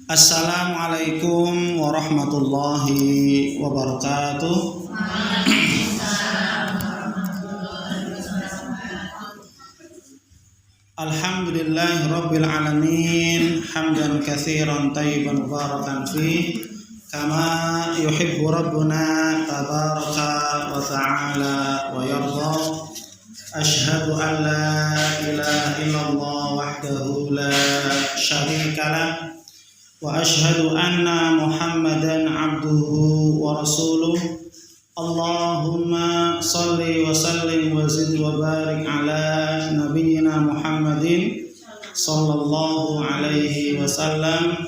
Assalamualaikum warahmatullahi wabarakatuh. Alhamdulillahi rabbil alamin, hamdan katsiran thayyiban mubarakan fi kama yuhibbu rabbuna tabaraka wa ta'ala wa yarda. Asyhadu an la ilaha illallah wahdahu la syarika lah wa asyhadu anna Muhammadan abduhu wa rasuluh. Allahumma salli wa sallim wa zid wa barik ala nabiyyina Muhammadin sallallahu alaihi wasallam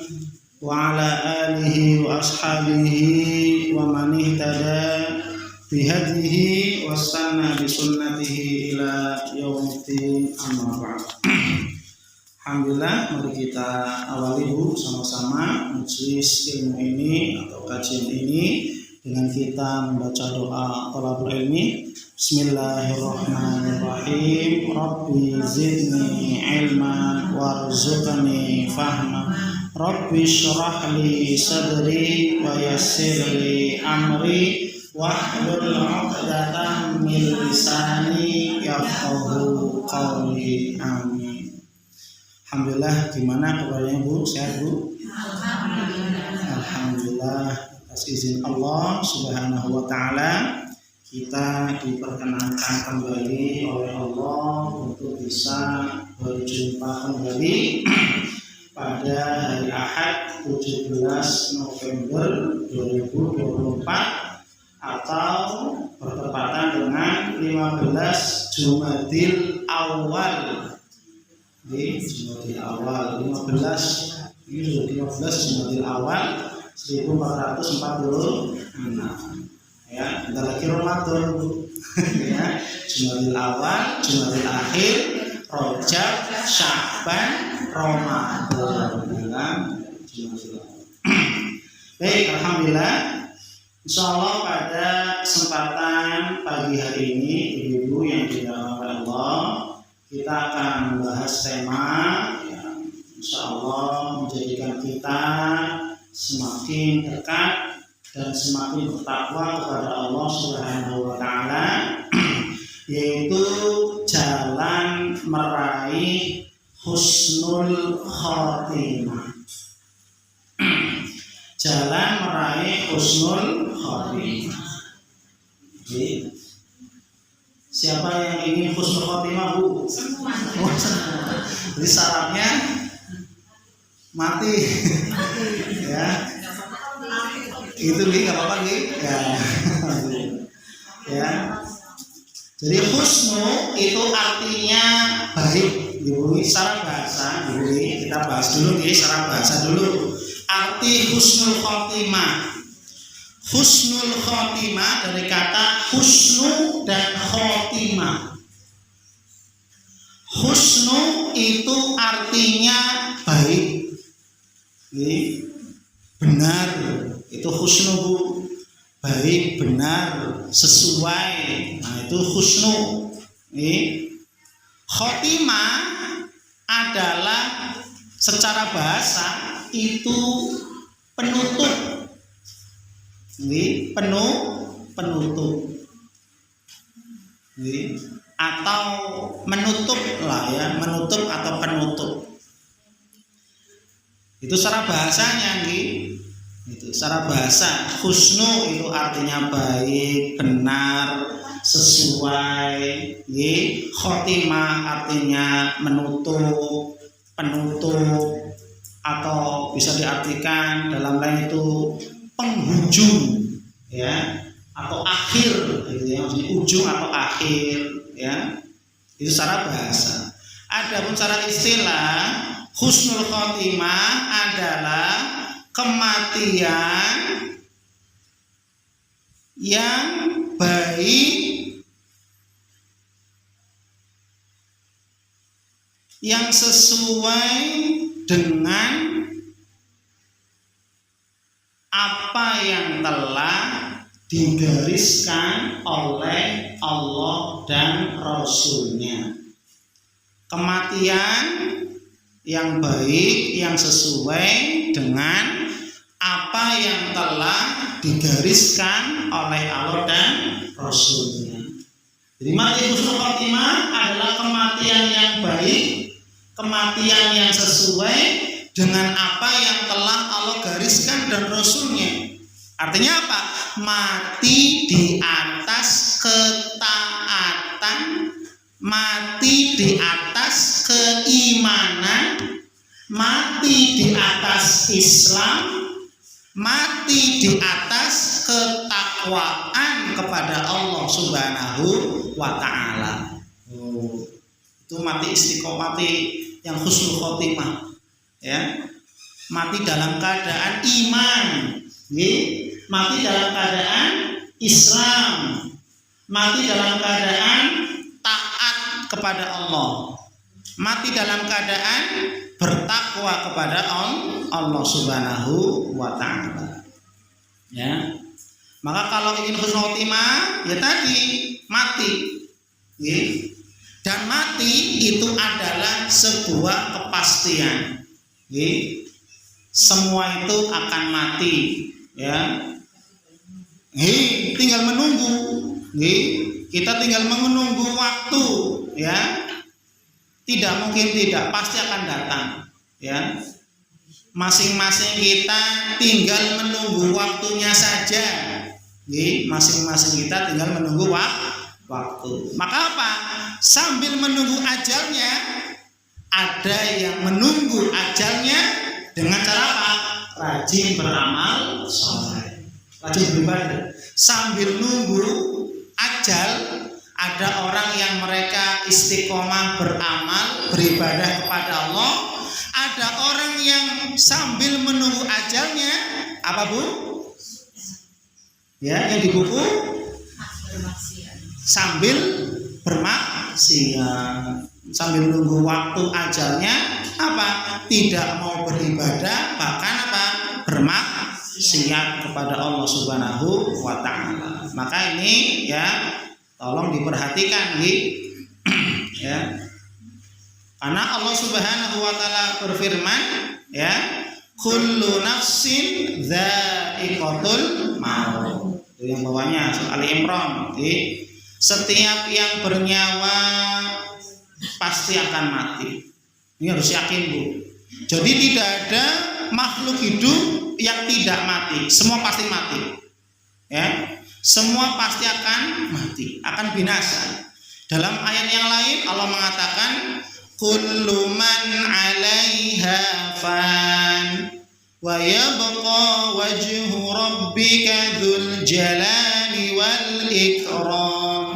wa ala alihi wa ashabihi wa man ihtada bihadihi wastanna bi sunnatihi ila yaumiddin, amma ba'd. Alhamdulillah, mari kita awali sama-sama majelis ilmu ini atau kajian ini dengan kita membaca doa thalabul ilmi. Bismillahirrahmanirrahim. Rabbi zidni ilman warzuqni fahma. Rabbi shrah li sadri wa yassir li amri wahlul 'uqdatam min lisani yafqahu qawli. Amin. Alhamdulillah, gimana kabarnya Bu? Sehat Bu? Alhamdulillah, atas izin Allah Subhanahu wa taala kita diperkenankan kembali oleh Allah untuk bisa berjumpa kembali pada hari Ahad 17 November 2024 atau bertepatan dengan 15 Jumadil Awal. Di Jumadil Awal 15, ini sudah 15 Jumadil Awal 1446. Ya, bentar lagi Ramadan Bu. Ya, Jumadil Awal, Jumadil Akhir, Rajab, Sya'ban, Ramadan. Jumadil Awal. Baik, alhamdulillah. Insyaallah pada kesempatan pagi hari ini, Ibu-ibu yang dirahmati Allah, kita akan membahas tema yang insyaallah menjadikan kita semakin dekat dan semakin bertakwa kepada Allah Subhanahu wa taala, yaitu jalan meraih husnul khotimah. Jalan meraih husnul khotimah. Siapa yang ingin husnul khotimah Bu? Semua. Jadi syaratnya mati. Ya. Itu nggak apa-apa ya. Ya. Jadi husnu itu artinya baik. Ibu, secara bahasa, Ibu, kita bahas dulu nih secara bahasa dulu. Arti husnul khotimah. Husnul khotimah dari kata husnu dan khotimah. Husnu itu artinya baik, benar, itu husnu Bu. Baik, benar, sesuai. Nah, itu husnu. Khotimah adalah secara bahasa itu penutup. Ini penutup. Ini atau menutup lah ya, menutup atau penutup. Itu secara bahasanya nih. Itu secara bahasa. Husnu itu artinya baik, benar, sesuai. Khotimah artinya menutup, penutup, atau bisa diartikan dalam lain itu penghujung, ya, atau akhir, gitu ya, maksudnya ujung atau akhir, ya, itu secara bahasa. Adapun secara istilah, husnul khotimah adalah kematian yang baik, yang sesuai dengan apa yang telah digariskan oleh Allah dan Rasul-Nya. Kematian yang baik yang sesuai dengan apa yang telah digariskan oleh Allah dan Rasulnya. Jadi mati husnul khotimah adalah kematian yang baik, kematian yang sesuai dengan apa yang telah Allah gariskan dan Rasulnya. Artinya apa? Mati di atas ketaatan, mati di atas keimanan, mati di atas Islam, mati di atas ketakwaan kepada Allah Subhanahu wa ta'ala. Itu mati istiqomah, mati yang husnul khotimah, ya. Mati dalam keadaan iman, mati dalam keadaan Islam, mati dalam keadaan taat kepada Allah, mati dalam keadaan bertakwa kepada Allah Subhanahu wa ta'ala. Ya. Maka kalau ingin husnul khotimah, ya tadi mati. Dan mati itu adalah sebuah kepastian. Semua itu akan mati, ya. Tinggal menunggu. Kita tinggal menunggu waktu, ya. Tidak mungkin tidak, pasti akan datang, ya. Masing-masing kita tinggal menunggu waktunya saja. Masing-masing kita tinggal menunggu waktu. Maka apa? Sambil menunggu ajalnya, ada yang menunggu ajalnya dengan cara apa? Rajin beramal saleh, rajin beribadah. Sambil nunggu ajal, ada orang yang mereka istiqomah beramal, beribadah kepada Allah. Ada orang yang sambil menunggu ajalnya, apa Bu? Ya, yang di buku sambil bermaksiat, sambil menunggu waktu ajalnya, apa? Tidak mau beribadah, bahkan apa? Bermaksiat kepada Allah Subhanahu wa ta'ala. Maka ini ya tolong diperhatikan, ya. Karena Allah Subhanahu wa ta'ala berfirman, ya, kullu nafsin dha'iqatul maut. Itu yang bawahnya Ali Imran. Setiap yang bernyawa pasti akan mati. Ini harus yakin, Bu. Jadi tidak ada makhluk hidup yang tidak mati. Semua pasti mati. Ya. Semua pasti akan mati, akan binasa. Dalam ayat yang lain Allah mengatakan kullu man 'alaiha fan wa yabqa wajhu rabbika dzul jalali wal ikram.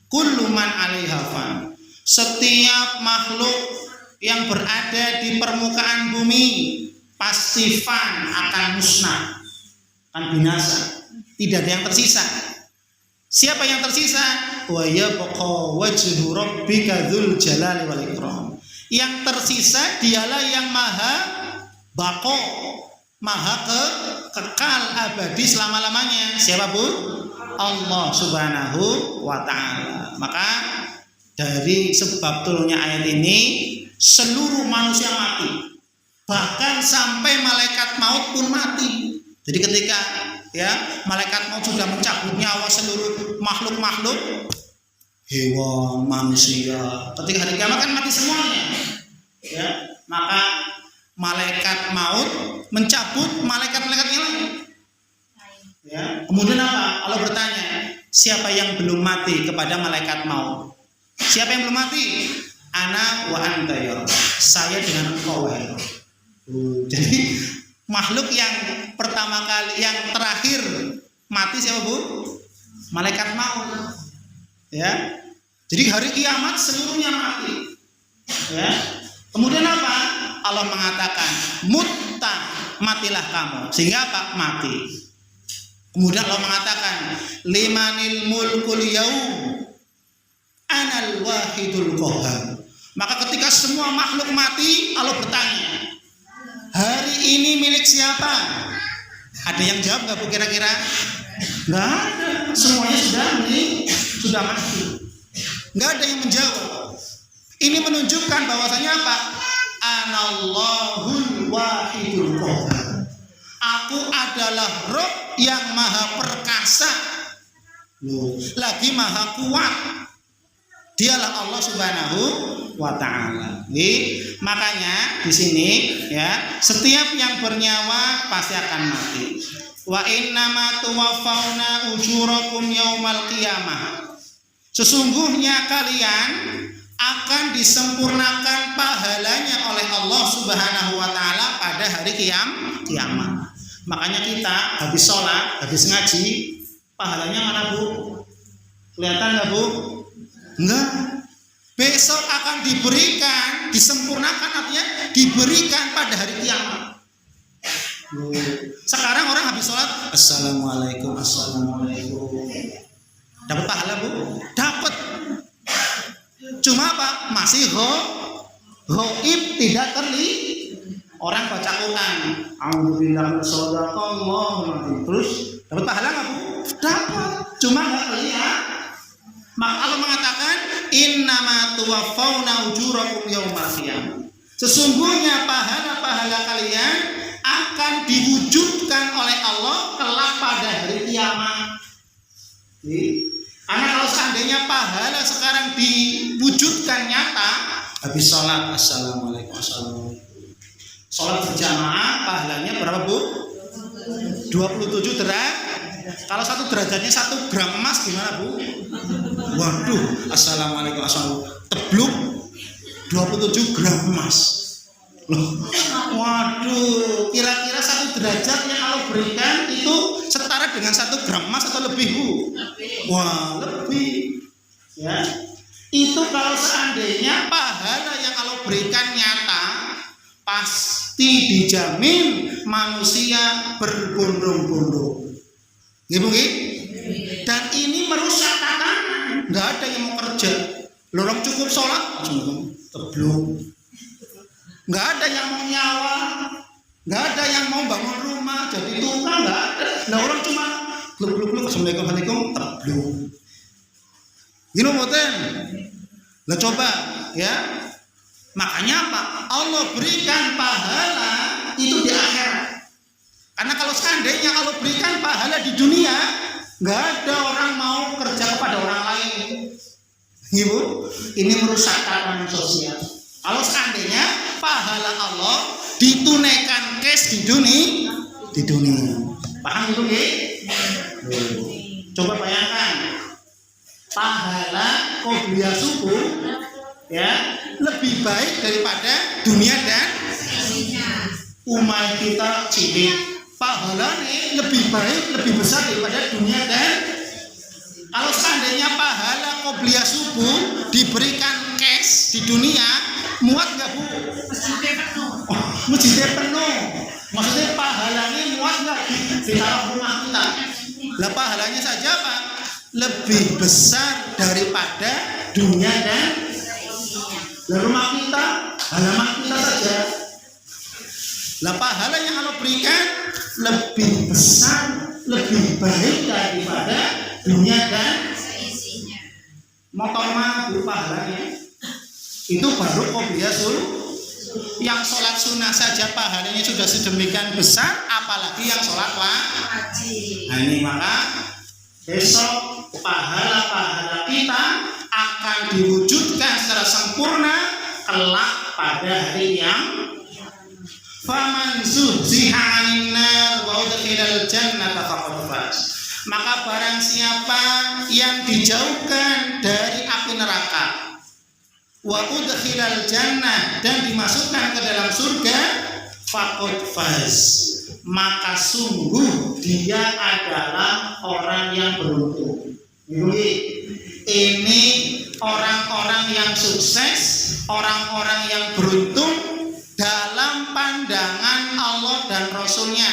Kullu man 'alaiha fan. Setiap makhluk yang berada di permukaan bumi pasti fan, akan musnah, akan binasa. Tidak ada yang tersisa. Siapa yang tersisa? Wa yabqa wajhu rabbika dzul jalali wal ikram. Yang tersisa dialah yang maha baqo, maha kekal abadi selama-lamanya. Siapa, Bu? Allah Subhanahu wa ta'ala. Maka dari sebab turunnya ayat ini seluruh manusia mati. Bahkan sampai malaikat maut pun mati. Jadi ketika ya malaikat maut sudah mencabut nyawa seluruh makhluk-makhluk, hewan, manusia, ketika hari kiamat kan mati semuanya, ya. Maka malaikat maut mencabut malaikat-malaikat yang lain, ya. Kemudian apa? Allah bertanya, siapa yang belum mati kepada malaikat maut? Siapa yang belum mati? Ana wa anta ya Rabb. Saya dengan engkau, wahai Rabb. Jadi makhluk yang pertama kali, yang terakhir mati siapa, Bu? Malaikat maut. Ya. Jadi hari kiamat seluruhnya mati. Ya. Kemudian apa? Allah mengatakan, "Mutta, matilah kamu." Sehingga apa? Mati. Kemudian Allah mengatakan, "Limanil mulkul yaum, anal wahidul qahhar." Maka ketika semua makhluk mati, Allah bertanya, hari ini milik siapa? Ada yang jawab nggak, Bu, kira-kira? Nggak ada. Semuanya sudah mati. Nggak ada yang menjawab. Ini menunjukkan bahwasanya apa? Anallahul wahidul qahhar. Aku adalah Rabb yang maha perkasa, lagi maha kuat. Dialah Allah Subhanahu wa taala. Makanya di sini ya, setiap yang bernyawa pasti akan mati. Wa innama tuwaffawna ujurakum yaumal qiyamah. Sesungguhnya kalian akan disempurnakan pahalanya oleh Allah Subhanahu wa taala pada hari kiamat. Makanya kita habis sholat, habis ngaji, pahalanya mana Bu? Kelihatan nggak Bu? Enggak. Besok akan diberikan, disempurnakan, artinya diberikan pada hari kiamat. Sekarang orang habis sholat, assalamualaikum, assalamualaikum. Dapat pahala Bu? Dapat. Cuma apa? Masih ghaib, tidak terlihat. Orang baca Quran, alhamdulillah shadaqallahu, terus dapat pahala nggak Bu? Dapat. Cuma nggak terlihat. Maka Allah mengatakan innama tuwaffawna ujurakum yaumal qiyamah. Sesungguhnya pahala-pahala kalian akan diwujudkan oleh Allah kelak pada hari kiamat. Karena kalau seandainya pahala sekarang diwujudkan nyata, habis sholat assalamualaikum, assalamualaikum. Sholat berjamaah pahalanya berapa Bu? 27 derajat. Kalau 1 derajatnya 1 gram emas gimana Bu? Waduh, assalamualaikum, assalamualaikum. Tebluk 27 gram emas. Loh, waduh, kira-kira 1 derajat yang Allah berikan itu setara dengan 1 gram emas atau lebih Bu? Wah, lebih. Ya, itu kalau seandainya pahala yang Allah berikan nyata, pasti dijamin manusia berbondong-bondong. Nggih. Dan ini merusak tatanan. Nggak ada yang mau kerja. Lorong cukup sholat, tebluk. Nggak ada yang mau nyawa, nggak ada yang mau bangun rumah, jadi tukang, nggak ada. Nah orang cuma bluk, assalamualaikum, tebluk. Gini mboten. Lah coba ya. Makanya apa? Allah berikan pahala itu di akhirat. Karena kalau seandainya Allah berikan pahala di dunia, nggak ada orang mau kerja kepada orang lain. Ibu, ini merusak tatanan sosial. Kalau seandainya pahala Allah ditunaikan cash di dunia. Paham itu nggih? Coba bayangkan pahala qobliyah subuh ya lebih baik daripada dunia dan umat kita cilik. Pahalanya lebih baik, lebih besar daripada dunia dan kalau seandainya pahala qobliyah subuh diberikan cash di dunia, muat nggak Bu? Masjidnya penuh. Maksudnya pahalanya muat nggak di dalam rumah kita? Lah pahalanya saja Pak lebih besar daripada dunia dan rumah kita, halaman kita saja. Lah pahala yang Allah berikan lebih besar, lebih baik daripada dunia dan motor mana Bu pahalanya? Itu baru qobliyah subuh. Yang sholat sunnah saja pahalanya sudah sedemikian besar, apalagi yang sholat wajib. Nah ini maka besok pahala-pahala kita akan diwujudkan secara sempurna kelak pada hari yang faman zuhziha 'anil nar wa udkhilal jannata faqad faz. Maka barang siapa yang dijauhkan dari api neraka wa udkhilal jannah dan dimasukkan ke dalam surga faqad faz, maka sungguh dia adalah orang yang beruntung. Ini orang-orang yang sukses, orang-orang yang beruntung dalam pandangan Allah dan Rasulnya.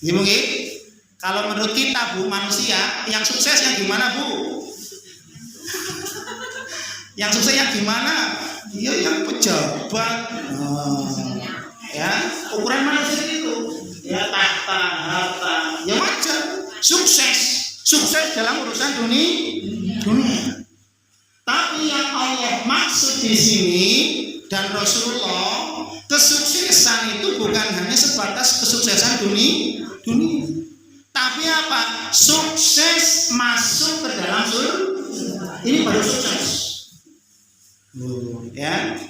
Gimana? Kalau menurut kita Bu manusia, yang sukses yang gimana Bu? Yang sukses yang gimana? Ya yang pejabat. Ya, ukuran manusia itu. Ya tahta, harta. Ya wajar. Sukses dalam urusan dunia. Tapi yang Allah maksud di sini dan Rasulullah, kesuksesan itu bukan hanya sebatas kesuksesan dunia, tapi apa? Sukses masuk ke dalam surga. Ini baru sukses. Ya.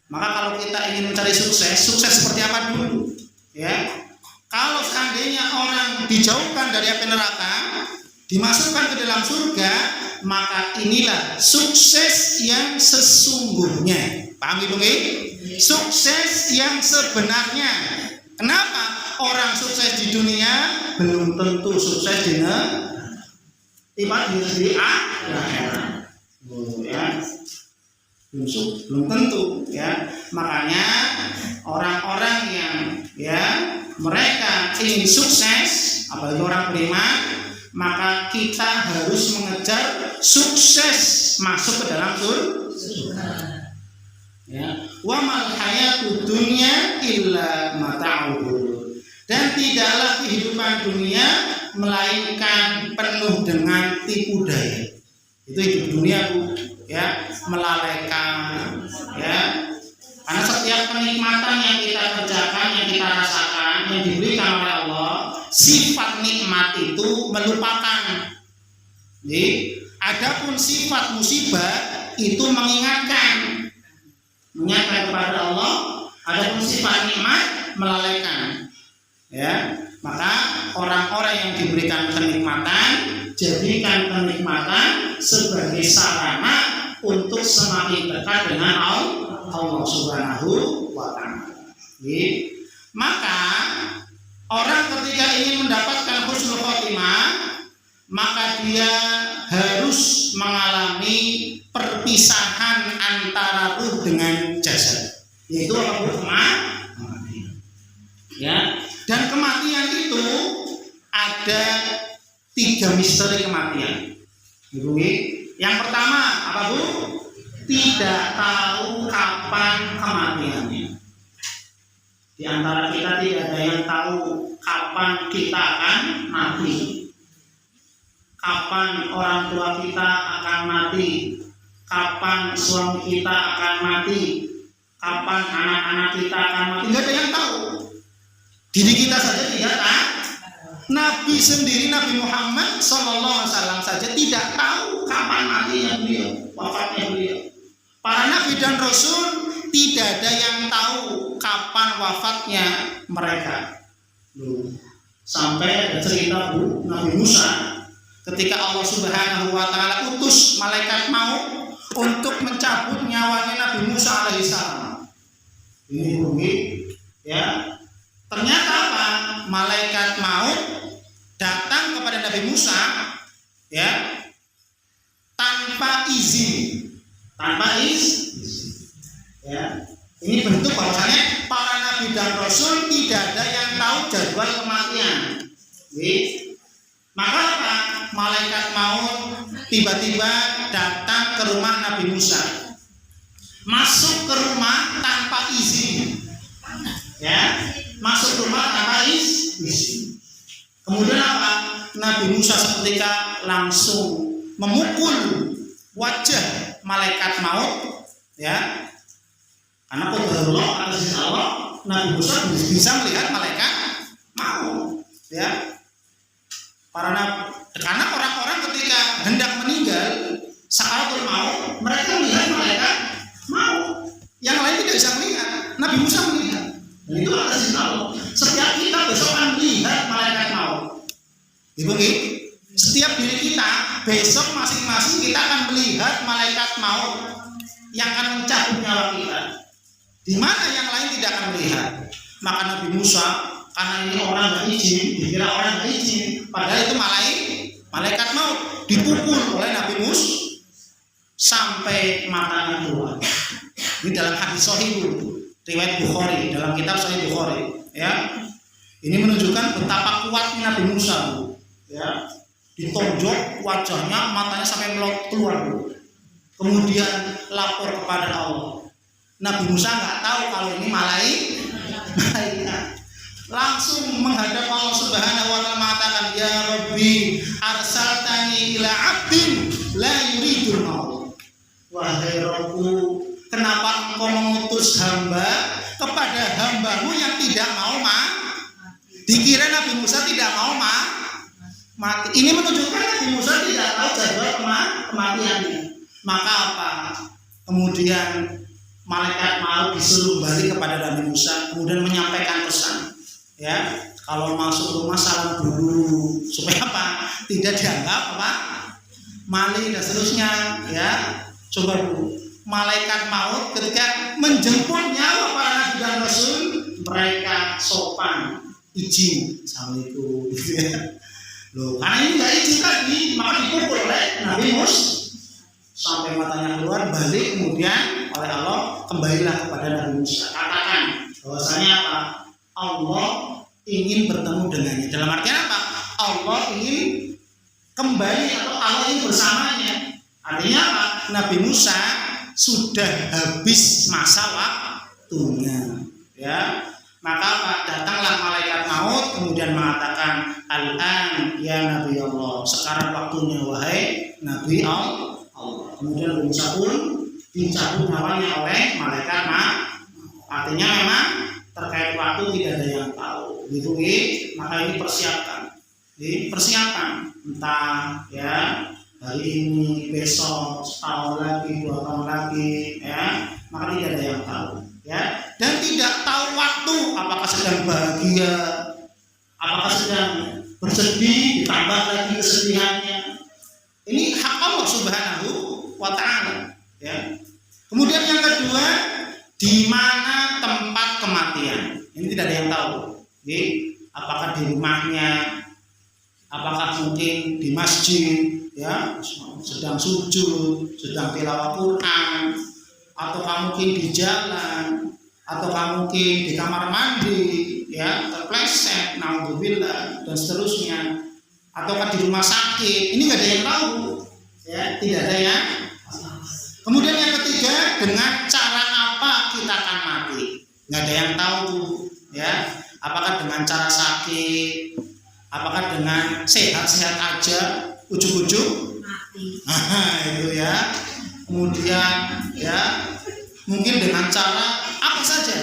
Maka kalau kita ingin mencari sukses seperti apa dulu? Ya. Kalau seandainya orang dijauhkan dari api neraka, dimasukkan ke dalam surga, maka inilah sukses yang sesungguhnya. Paham Ibu? Sukses yang sebenarnya. Kenapa? Orang sukses di dunia belum tentu sukses di akhirat. Ya. Belum tentu ya. Makanya orang-orang yang ya mereka ingin sukses, apalagi orang beriman, maka kita harus mengejar sukses masuk ke dalam surga. Ya, wa mal hayatud dunya illa mata'ul. Dan tidaklah kehidupan dunia melainkan penuh dengan tipu daya. Itu hidup dunia, Bu, ya, melalaikan, ya. Karena setiap kenikmatan yang kita kerjakan, yang kita rasakan, yang diberikan oleh Allah, sifat nikmat itu melupakan. Jadi, adapun sifat musibah itu mengingatkan kepada Allah. Adapun sifat nikmat melalaikan. Ya, maka orang-orang yang diberikan kenikmatan, jadikan kenikmatan sebagai sarana untuk semakin dekat dengan Allah Subhanahu wa Ta'ala. Maka orang ketika ingin mendapatkan husnul khotimah, maka dia harus mengalami perpisahan antara ruh dengan jasad, yaitu kematian. Ya, dan kematian itu ada 3 misteri kematian. Ibu, yang pertama apa, Bu? Tidak tahu kapan kematiannya. Di antara kita tidak ada yang tahu kapan kita akan mati. Kapan orang tua kita akan mati, kapan suami kita akan mati, kapan anak-anak kita akan mati. Tidak ada yang tahu. Diri kita saja tidak tahu. Nabi sendiri, Nabi Muhammad SAW saja tidak tahu kapan matinya beliau, wafatnya beliau. Para nabi dan rasul tidak ada yang tahu kapan wafatnya mereka. Sampai ada cerita, Bu, Nabi Musa ketika Allah Subhanahu wa Ta'ala utus malaikat maut untuk mencabut nyawanya Nabi Musa alaihissalam. Ini bumi, ya. Ternyata apa? Malaikat maut datang kepada Nabi Musa, ya, tanpa izin, ya. Ini bentuk bahwasanya para nabi dan rasul tidak ada yang tahu jadwal kematian. Maka apa? Malaikat maut tiba-tiba datang ke rumah Nabi Musa, masuk ke rumah tanpa izin, ya, masuk rumah tanpa izin. Kemudian apa? Nabi Musa seketika langsung memukul wajah malaikat maut, ya, karena qadarullah atas Allah, Nabi Musa bisa melihat malaikat maut, ya. Karena orang-orang ketika hendak meninggal sakaratul maut, mereka melihat malaikat maut. Yang lain tidak bisa melihat, Nabi Musa melihat. Dan itu atas Allah. Setiap kita besok akan melihat malaikat maut. Ibu, setiap diri kita besok masing-masing kita akan melihat malaikat maut yang akan mencabut nyawa kita. Di mana yang lain tidak akan melihat. Maka Nabi Musa, karena ini orang nggak izin, dikira orang nggak izin, padahal itu malaikat maut, dipukul oleh Nabi Musa sampai matanya keluar. Ini dalam hadis sahih, riwayat Bukhari, dalam kitab Sahih Bukhari, ya. Ini menunjukkan betapa kuatnya Nabi Musa, Bu, ya. Ditonjok wajahnya, matanya sampai keluar, Bu. Kemudian lapor kepada Allah. Nabi Musa nggak tahu kalau ini malaikat. Langsung menghadap Allah Subhanahu wa Ta'ala mengatakan, ya Rabbi arsaltani ila abdin la yuridul maut. Wahai Rabbku, kenapa apa engkau mengutus hamba kepada hambamu yang tidak mau dikira Nabi Musa tidak mau mati. Ini menunjukkan Nabi Musa tidak tahu jadwal kematiannya. Maka apa? Kemudian malaikat maut disuruh balik kepada Nabi Musa, kemudian menyampaikan pesan, ya, kalau masuk rumah salam dulu supaya apa? Tidak dianggap maling dan seterusnya, ya. Coba dulu, malaikat maut ketika menjemput nyawa para nabi dan rasul, mereka sopan, izin, assalamualaikum, gitu ya. Loh, karena ini nggak izin tadi, maka dipukul oleh Nabi Musa sampai matanya keluar, balik, kemudian oleh Allah kembalilah kepada Nabi Musa. Katakan bahwasanya apa? Allah ingin bertemu dengannya. Dalam artian apa? Allah ingin kembali atau Allah ingin bersamanya. Artinya apa? Nabi Musa sudah habis masa waktunya, ya. Maka apa? Datanglah malaikat maut kemudian mengatakan, "Al-an ya Nabi Allah." Sekarang waktunya wahai Nabi Allah. Kemudian Nabi Musa pun dicabut nyawanya oleh malaikat maut. Artinya memang terkait waktu tidak ada yang tahu. Gitu, maka ini persiapan. Entah ya hari ini, besok, setahun lagi, 2 tahun lagi, ya, maka tidak ada yang tahu, ya. Dan tidak tahu waktu, apakah sedang bahagia, apakah sedang bersedih, ditambah lagi kesedihannya. Ini hak Allah Subhanahu wa Ta'ala, ya. Kemudian yang kedua, di mana tempat kematian? Ini tidak ada yang tahu. Jadi, apakah di rumahnya, apakah mungkin di masjid, ya, sedang sujud, sedang tilawah Quran, ataukah mungkin di jalan, ataukah mungkin di kamar mandi, ya, terpleset, naudzubillah, dan seterusnya, ataukah di rumah sakit. Ini nggak ada yang tahu, ya, tidak ada yang. Kemudian yang ketiga, dengan cara apa kita akan mati? Nggak ada yang tahu, ya. Apakah dengan cara sakit, apakah dengan sehat-sehat aja, ujung-ujung mati. Itu ya. Kemudian ya, mungkin dengan cara apa saja,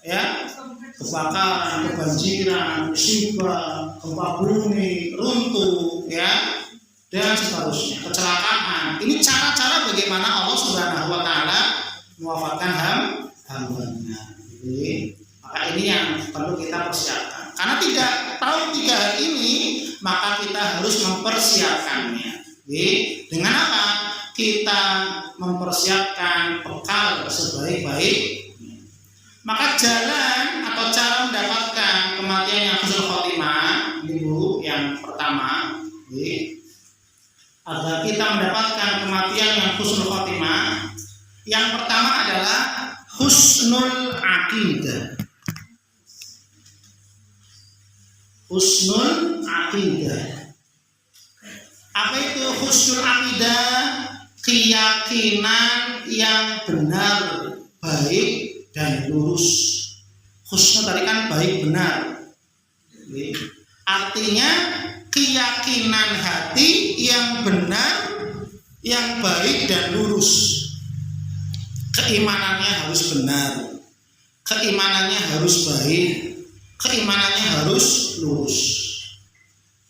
ya, kebakaran, kebanjiran, musibah, gempa bumi, runtuh, ya, dan seterusnya, kecelakaan. Ini cara-cara bagaimana Allah Subhanahu wa Ta'ala mewafatkan hambanya. Jadi, maka ini yang perlu kita persiapkan. Karena tidak tahu 3 hal ini, maka kita harus mempersiapkannya. Jadi, dengan apa? Kita mempersiapkan bekal sebaik-baiknya. Maka jalan atau cara mendapatkan kematian yang husnul khotimah, Ibu, yang pertama, agar kita mendapatkan kematian yang husnul khotimah, yang pertama adalah husnul aqidah. Husnul aqidah. Apa itu husnul aqidah? Keyakinan yang benar, baik dan lurus. Husnul tadi kan baik, benar. Artinya keyakinan hati yang benar, yang baik dan lurus. Keimanannya harus benar, keimanannya harus baik, keimanannya harus lurus.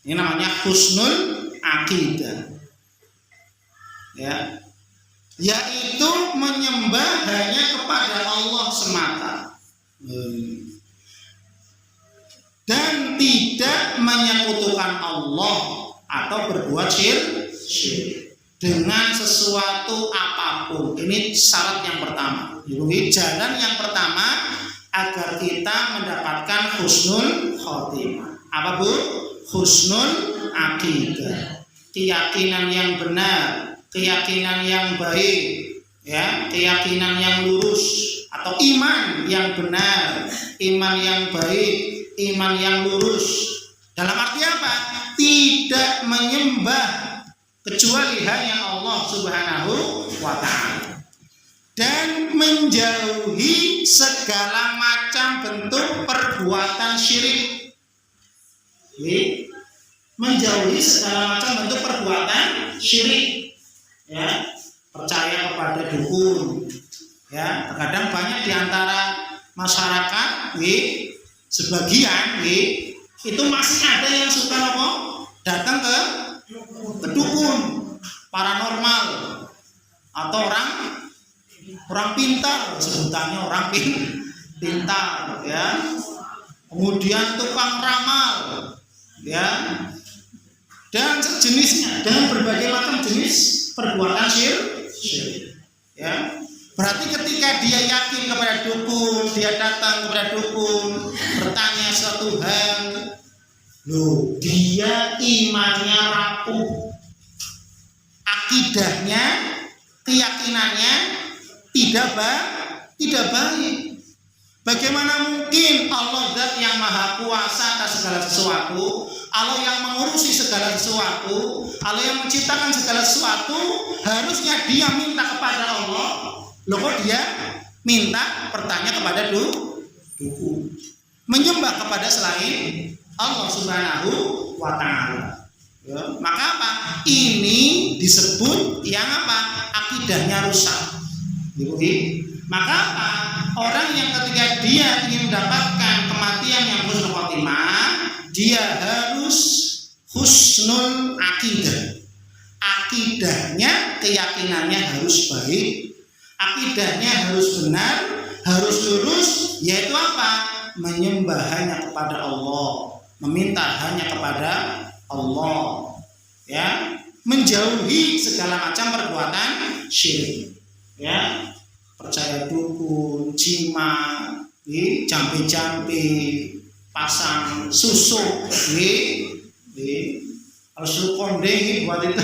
Ini namanya husnul aqidah, ya, yaitu menyembah hanya kepada Allah semata dan tidak menyekutukan Allah atau berbuat syirik dengan sesuatu apapun. Ini syarat yang pertama. Jadi jalan yang pertama agar kita mendapatkan husnul khotimah. Apa Bu? Husnul aqidah. Keyakinan yang benar, keyakinan yang baik, ya, keyakinan yang lurus, atau iman yang benar, iman yang baik, iman yang lurus. Dalam arti apa? Tidak menyembah kecuali hanya Allah Subhanahu wa Ta'ala, dan menjauhi segala macam bentuk perbuatan syirik. Menjauhi segala macam bentuk perbuatan syirik, ya, percaya kepada dukun, Ya, terkadang banyak di antara masyarakat sebagian itu masih ada yang suka apa? Datang ke dukun, paranormal atau orang pintar, sebutannya orang pintar ya. Kemudian tukang ramal ya. Dan sejenisnya, dan berbagai macam jenis perbuatan syirik ya. Berarti ketika dia yakin kepada dukun, dia datang kepada dukun, bertanya suatu hal, loh, dia imannya rapuh, akidahnya, keyakinannya tidak baik. Bagaimana mungkin Allah Zat yang Maha Kuasa atas segala sesuatu, Allah yang mengurusi segala sesuatu, Allah yang menciptakan segala sesuatu, harusnya dia minta kepada Allah. Loh, kok dia minta bertanya kepada dukun, menyembah kepada selain Allah Subhanahu wa Ta'ala ya. Maka apa? Ini disebut yang apa? Akidahnya rusak. Maka apa? Orang yang ketika dia ingin mendapatkan kematian yang husnul khotimah, dia harus husnul akidah. Akidahnya, keyakinannya harus baik, akidahnya harus benar, harus lurus, yaitu apa? Menyembah hanya kepada Allah, meminta hanya kepada Allah, ya, menjauhi segala macam perbuatan syirik, ya, percaya dukun, jimat, jampi-jampi, pasang susuk, harus kondeng buat itu,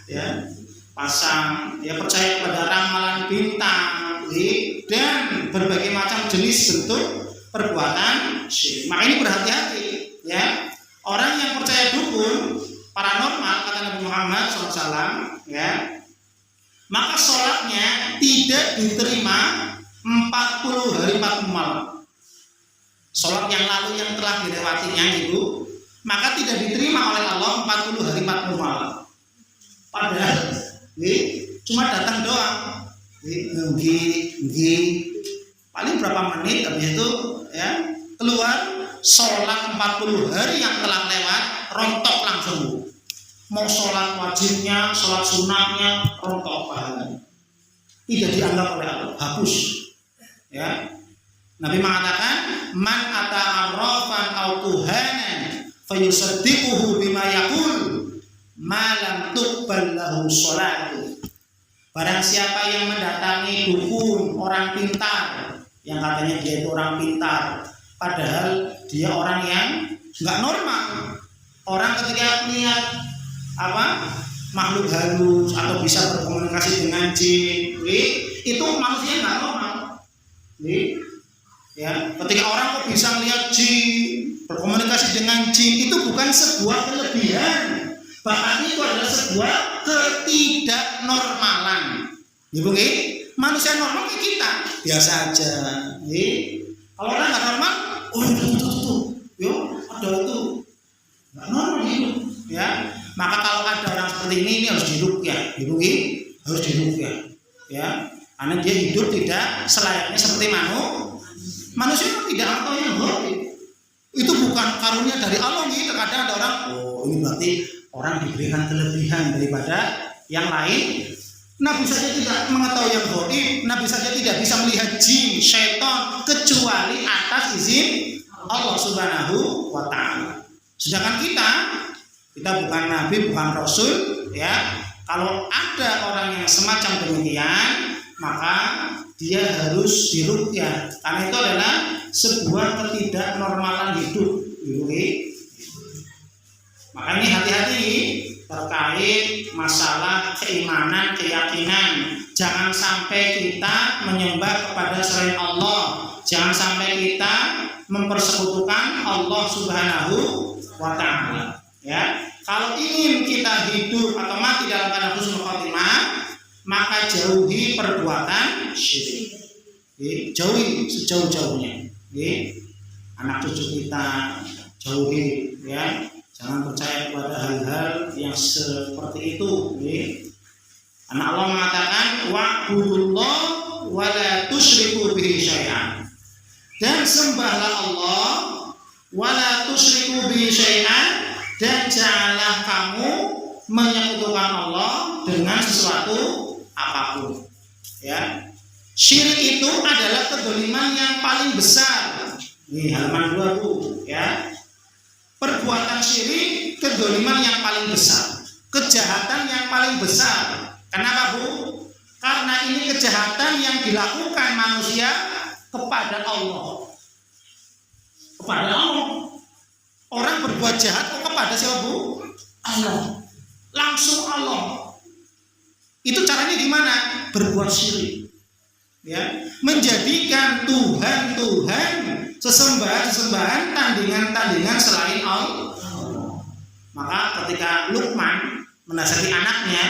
ya. Pasang, ya, percaya kepada ramalan bintang, dan berbagai macam jenis bentuk perbuatan syirik. Maka ini berhati-hati, ya. Orang yang percaya dukun, paranormal, kata Nabi Muhammad SAW, ya, maka sholatnya tidak diterima 40 hari 40 malam. Sholat yang lalu yang telah dilewatinya itu, maka tidak diterima oleh Allah 40 hari 40 malam. Padahal cuma datang doang, paling berapa menit, habis itu ya keluar, sholat 40 hari yang telah lewat rontok langsung. Mau sholat wajibnya, sholat sunatnya, rontok pahalanya, tidak dianggap oleh Allah, hapus. Ya, Nabi mengatakan, man ata arrafan au kuhanan fayusaddiquhu bima yaqul malam tuqbal lahu sholatu. Barang siapa yang mendatangi dukun, orang pintar, yang katanya dia itu orang pintar, padahal dia orang yang nggak normal. Orang ketika melihat makhluk halus atau bisa berkomunikasi dengan jin, itu manusia nggak normal. Ya, ketika orang kok bisa melihat jin, berkomunikasi dengan jin, itu bukan sebuah kelebihan, bahkan itu adalah sebuah ketidaknormalan. Manusia normal kayak kita biasa aja. Kalau orang nggak normal, ada itu nggak normal itu, ya. Maka kalau ada orang seperti ini harus diruqyah, harus diruqyah, ya. Karena dia hidup tidak selayaknya seperti manusia tidak atau yang gaib. Itu bukan karunia dari Allah nih. Terkadang ada orang, ini berarti orang diberikan kelebihan daripada yang lain. Nabi saja tidak mengetahui yang gaib, Nabi saja tidak bisa melihat jin, syaitan kecuali atas izin Allah Subhanahu wa Ta'ala. Sedangkan kita bukan nabi, bukan rasul, ya. Kalau ada orang yang semacam demikian, maka dia harus diruqyah, karena itu adalah sebuah ketidaknormalan hidup. Makanya hati-hati terkait masalah keimanan, keyakinan. Jangan sampai kita menyembah kepada selain Allah, jangan sampai kita mempersekutukan Allah Subhanahu wa Ta'ala, ya. Kalau ingin kita hidup atau mati dalam keadaan husnul khotimah, maka jauhi perbuatan syirik. Jauhi sejauh-jauhnya. Anak cucu kita jauhi, ya. Jangan percaya kepada hal-hal yang seperti itu. Anak Allah mengatakan wa'budullah wa la tusyriku bihi syai'an. Dan sembahlah Allah wa la tusyriku bihi syai'an, dan janganlah kamu menyekutukan Allah dengan sesuatu apapun. Ya. Syirik itu adalah kedzaliman yang paling besar. Ini halaman 2 Bu, ya. Perbuatan syirik kedzaliman yang paling besar, kejahatan yang paling besar. Kenapa Bu? Karena ini kejahatan yang dilakukan manusia kepada Allah. Kepada Allah. Orang berbuat jahat kok kepada siapa Bu? Allah. Langsung Allah. Itu caranya gimana? Berbuat syirik. Ya, menjadikan Tuhan, sesembahan, tandingan selain Allah. Maka ketika Luqman menasihati anaknya,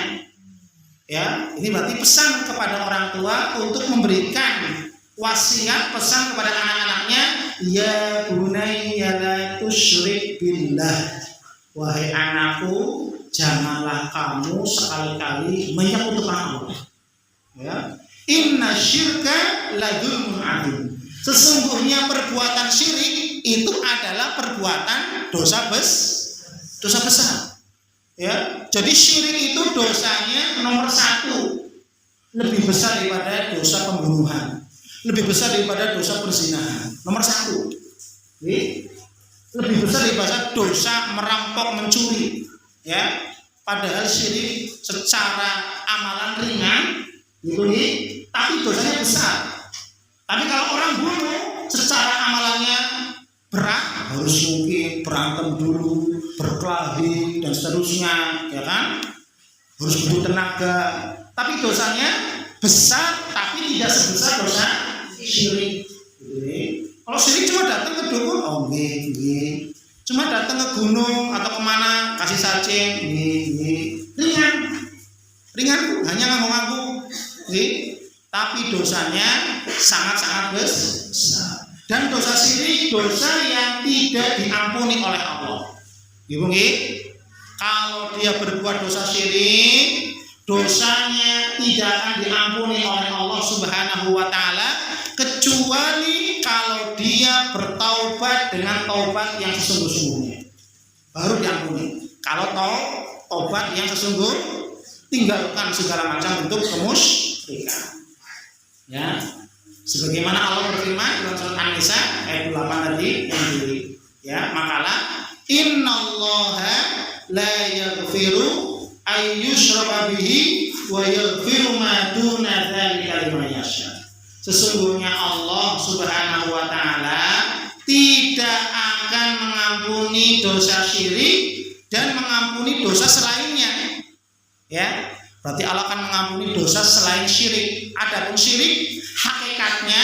ya, ini berarti pesan kepada orang tua untuk memberikan wasiat, pesan kepada anak-anaknya, ya bunayya la tusyrik billah. Wahai anakku, janganlah kamu sekali-kali menyekutukan Allah. Ya. Inna syirka la dzulmun adzim. Sesungguhnya perbuatan syirik itu adalah perbuatan dosa besar. Ya, jadi syirik itu dosanya nomor 1, lebih besar daripada dosa pembunuhan, lebih besar daripada dosa perzinahan. Nomor 1, lebih besar daripada dosa merampok, mencuri. Ya, padahal syirik secara amalan ringan, gitu nih, tapi dosanya besar. Tapi kalau orang bunuh secara amalannya berat, harus mungkin berantem dulu, berkelahi dan seterusnya, ya kan? Harus butuh tenaga. Tapi dosanya besar, tapi tidak sebesar dosa syirik. Kalau syirik cuma datang ke dukun, oh nggih. Cuma datang ke gunung atau kemana, kasih sacing, ringan, hanya ngaku-ngaku. Tapi dosanya sangat-sangat besar. Dan dosa syirik dosa yang tidak diampuni oleh Allah. Ibu nggih, kalau dia berbuat dosa syirik, dosanya tidak akan diampuni oleh Allah Subhanahu wa taala kecuali kalau dia bertaubat dengan taubat yang sesungguh-sungguhnya. Baru diampuni. Kalau taubat yang sesungguh, tinggalkan segala macam bentuk kemusyrikan. Ya, sebagaimana Allah berfirman dalam surat An-Nisa ayat 8 tadi yang diri. Ya, makalah innallaha la yaghfiru ay yushraka bihi wa yaghfiru ma duna dzalika liman yasha. Sesungguhnya Allah Subhanahu wa taala tidak akan mengampuni dosa syirik dan mengampuni dosa selainnya. Ya, berarti Allah akan mengampuni dosa selain syirik. Adapun syirik hakikatnya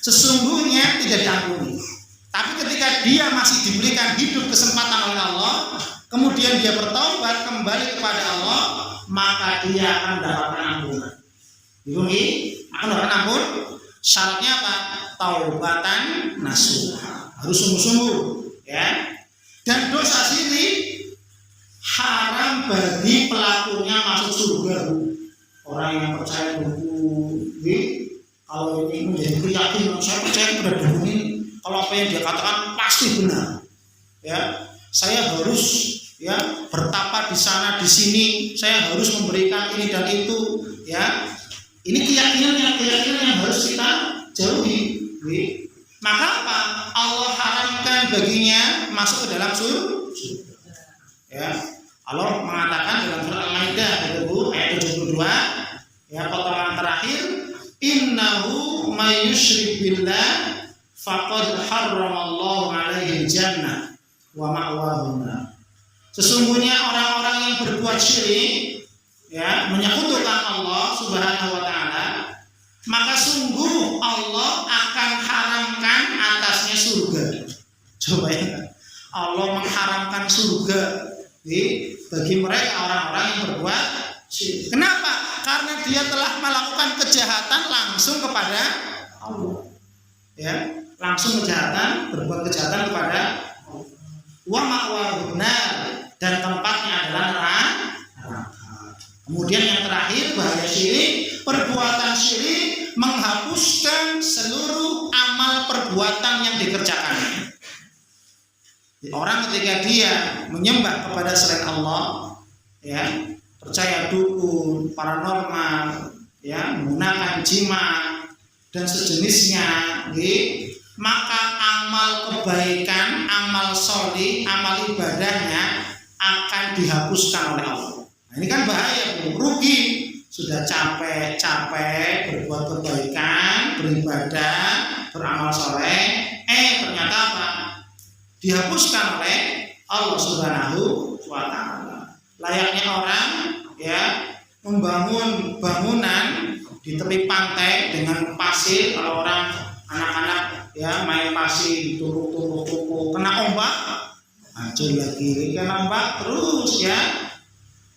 sesungguhnya tidak diampuni. Tapi ketika dia masih diberikan hidup kesempatan oleh Allah, kemudian dia bertaubat kembali kepada Allah, maka dia akan mendapatkan ampunan. Jadi akan mendapatkan ampun. Syaratnya apa? Taubatan nasuha. Harus sungguh-sungguh, ya. Dan dosa syirik haram bagi pelakunya masuk surga. Orang yang percaya buku, kalau ini menjadi keyakinan, saya percaya kepada buku ini. Kalau apa yang dia katakan pasti benar. Ya, saya harus bertapa di sana di sini. Saya harus memberikan ini dan itu. Ya, ini keyakinan yang harus kita jauhi. Maka apa? Allah haramkan baginya masuk ke dalam surga. Ya. Allah mengatakan dalam surah Al-Maidah ayat 72, ya, potongan terakhir, innahu may yusyrik billah faqad harramallahu alaihi jannah wa ma'wahu nar. Sesungguhnya orang-orang yang berbuat syirik, ya, menyekutukan Allah Subhanahu wa taala, maka sungguh Allah akan haramkan atasnya surga. Coba ya, Allah mengharamkan surga bagi mereka orang-orang yang berbuat syirik. Kenapa? Karena dia telah melakukan kejahatan langsung kepada Allah. Ya, langsung berbuat kejahatan kepada Allah. Wa ma'wahu nar, dan tempatnya adalah neraka. Kemudian yang terakhir bahaya syirik, perbuatan syirik menghapus perbuatan yang dikerjakannya. Orang ketika dia menyembah kepada selain Allah, ya, percaya dukun, paranormal, ya, menggunakan jimat dan sejenisnya, maka amal kebaikan, amal sholih, amal ibadahnya akan dihapuskan oleh Allah. Nah, ini kan bahaya, Bu. Rugi. Sudah capek-capek berbuat kebaikan, beribadah, beramal soleh, ternyata apa? Dihapuskan oleh Allah Subhanahu wa Ta'ala. Layaknya orang, ya, membangun bangunan di tepi pantai dengan pasir. Kalau orang anak-anak, ya, main pasir, tumpuk-tumpuk, kena ombak, hancur lagi, kena ombak terus, ya.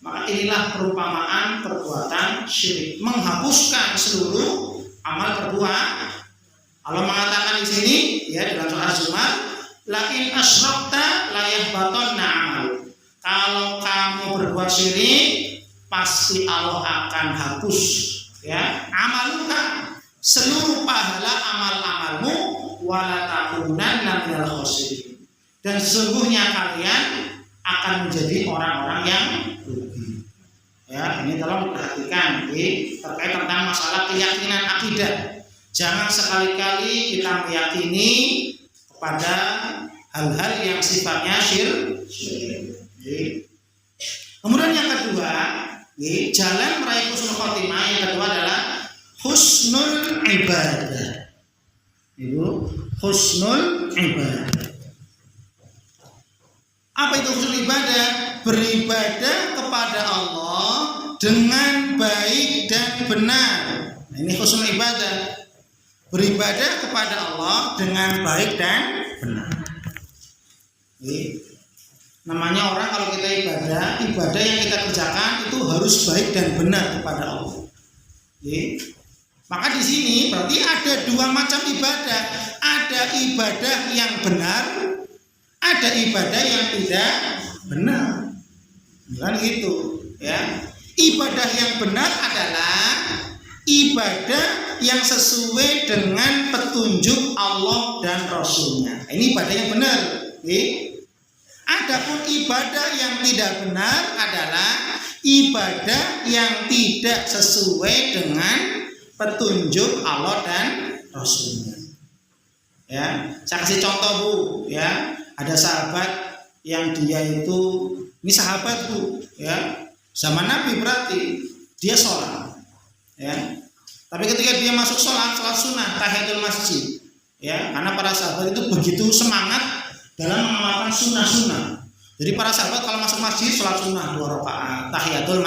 Maka inilah perumpamaan perbuatan syirik, menghapuskan seluruh amal perbuatan. Allah mengatakan di sini, ya, dalam surah Az-Zumar, la in asyrakta la yahbatanna amal. Kalau kamu berbuat syirik, pasti Allah akan hapus, ya, amaluka, seluruh pahala amal-amalmu, wala takunanna minal khasirin. Dan sesungguhnya kalian akan menjadi orang-orang yang rugi. Ya, ini tolong diperhatikan, terkait tentang masalah keyakinan akidah. Jangan sekali-kali kita meyakini kepada hal-hal yang sifatnya syirik. Kemudian yang kedua, jalan meraih husnul khotimah yang kedua adalah husnul ibadah. Itu husnul ibadah. Apa itu husnul ibadah? Beribadah kepada Allah dengan baik dan benar. Nah, ini husnul ibadah. Beribadah kepada Allah dengan baik dan benar. Namanya orang kalau kita ibadah yang kita kerjakan itu harus baik dan benar kepada Allah. Maka di sini berarti ada dua macam ibadah. Ada ibadah yang benar, ada ibadah yang tidak benar. Kan gitu, ya. Ibadah yang benar adalah ibadah yang sesuai dengan petunjuk Allah dan Rasulnya. Ini ibadah yang benar. Adapun ibadah yang tidak benar adalah ibadah yang tidak sesuai dengan petunjuk Allah dan Rasulnya. Ya, saya kasih contoh, Bu, ya. Ada sahabat yang dia itu, ini sahabat, Bu, ya, zaman Nabi berarti dia sholat, ya. Tapi ketika dia masuk sholat sunnah tahiyatul masjid, ya, karena para sahabat itu begitu semangat dalam mengamalkan sunnah. Jadi para sahabat kalau masuk masjid sholat sunnah 2 rakaat tahiyatul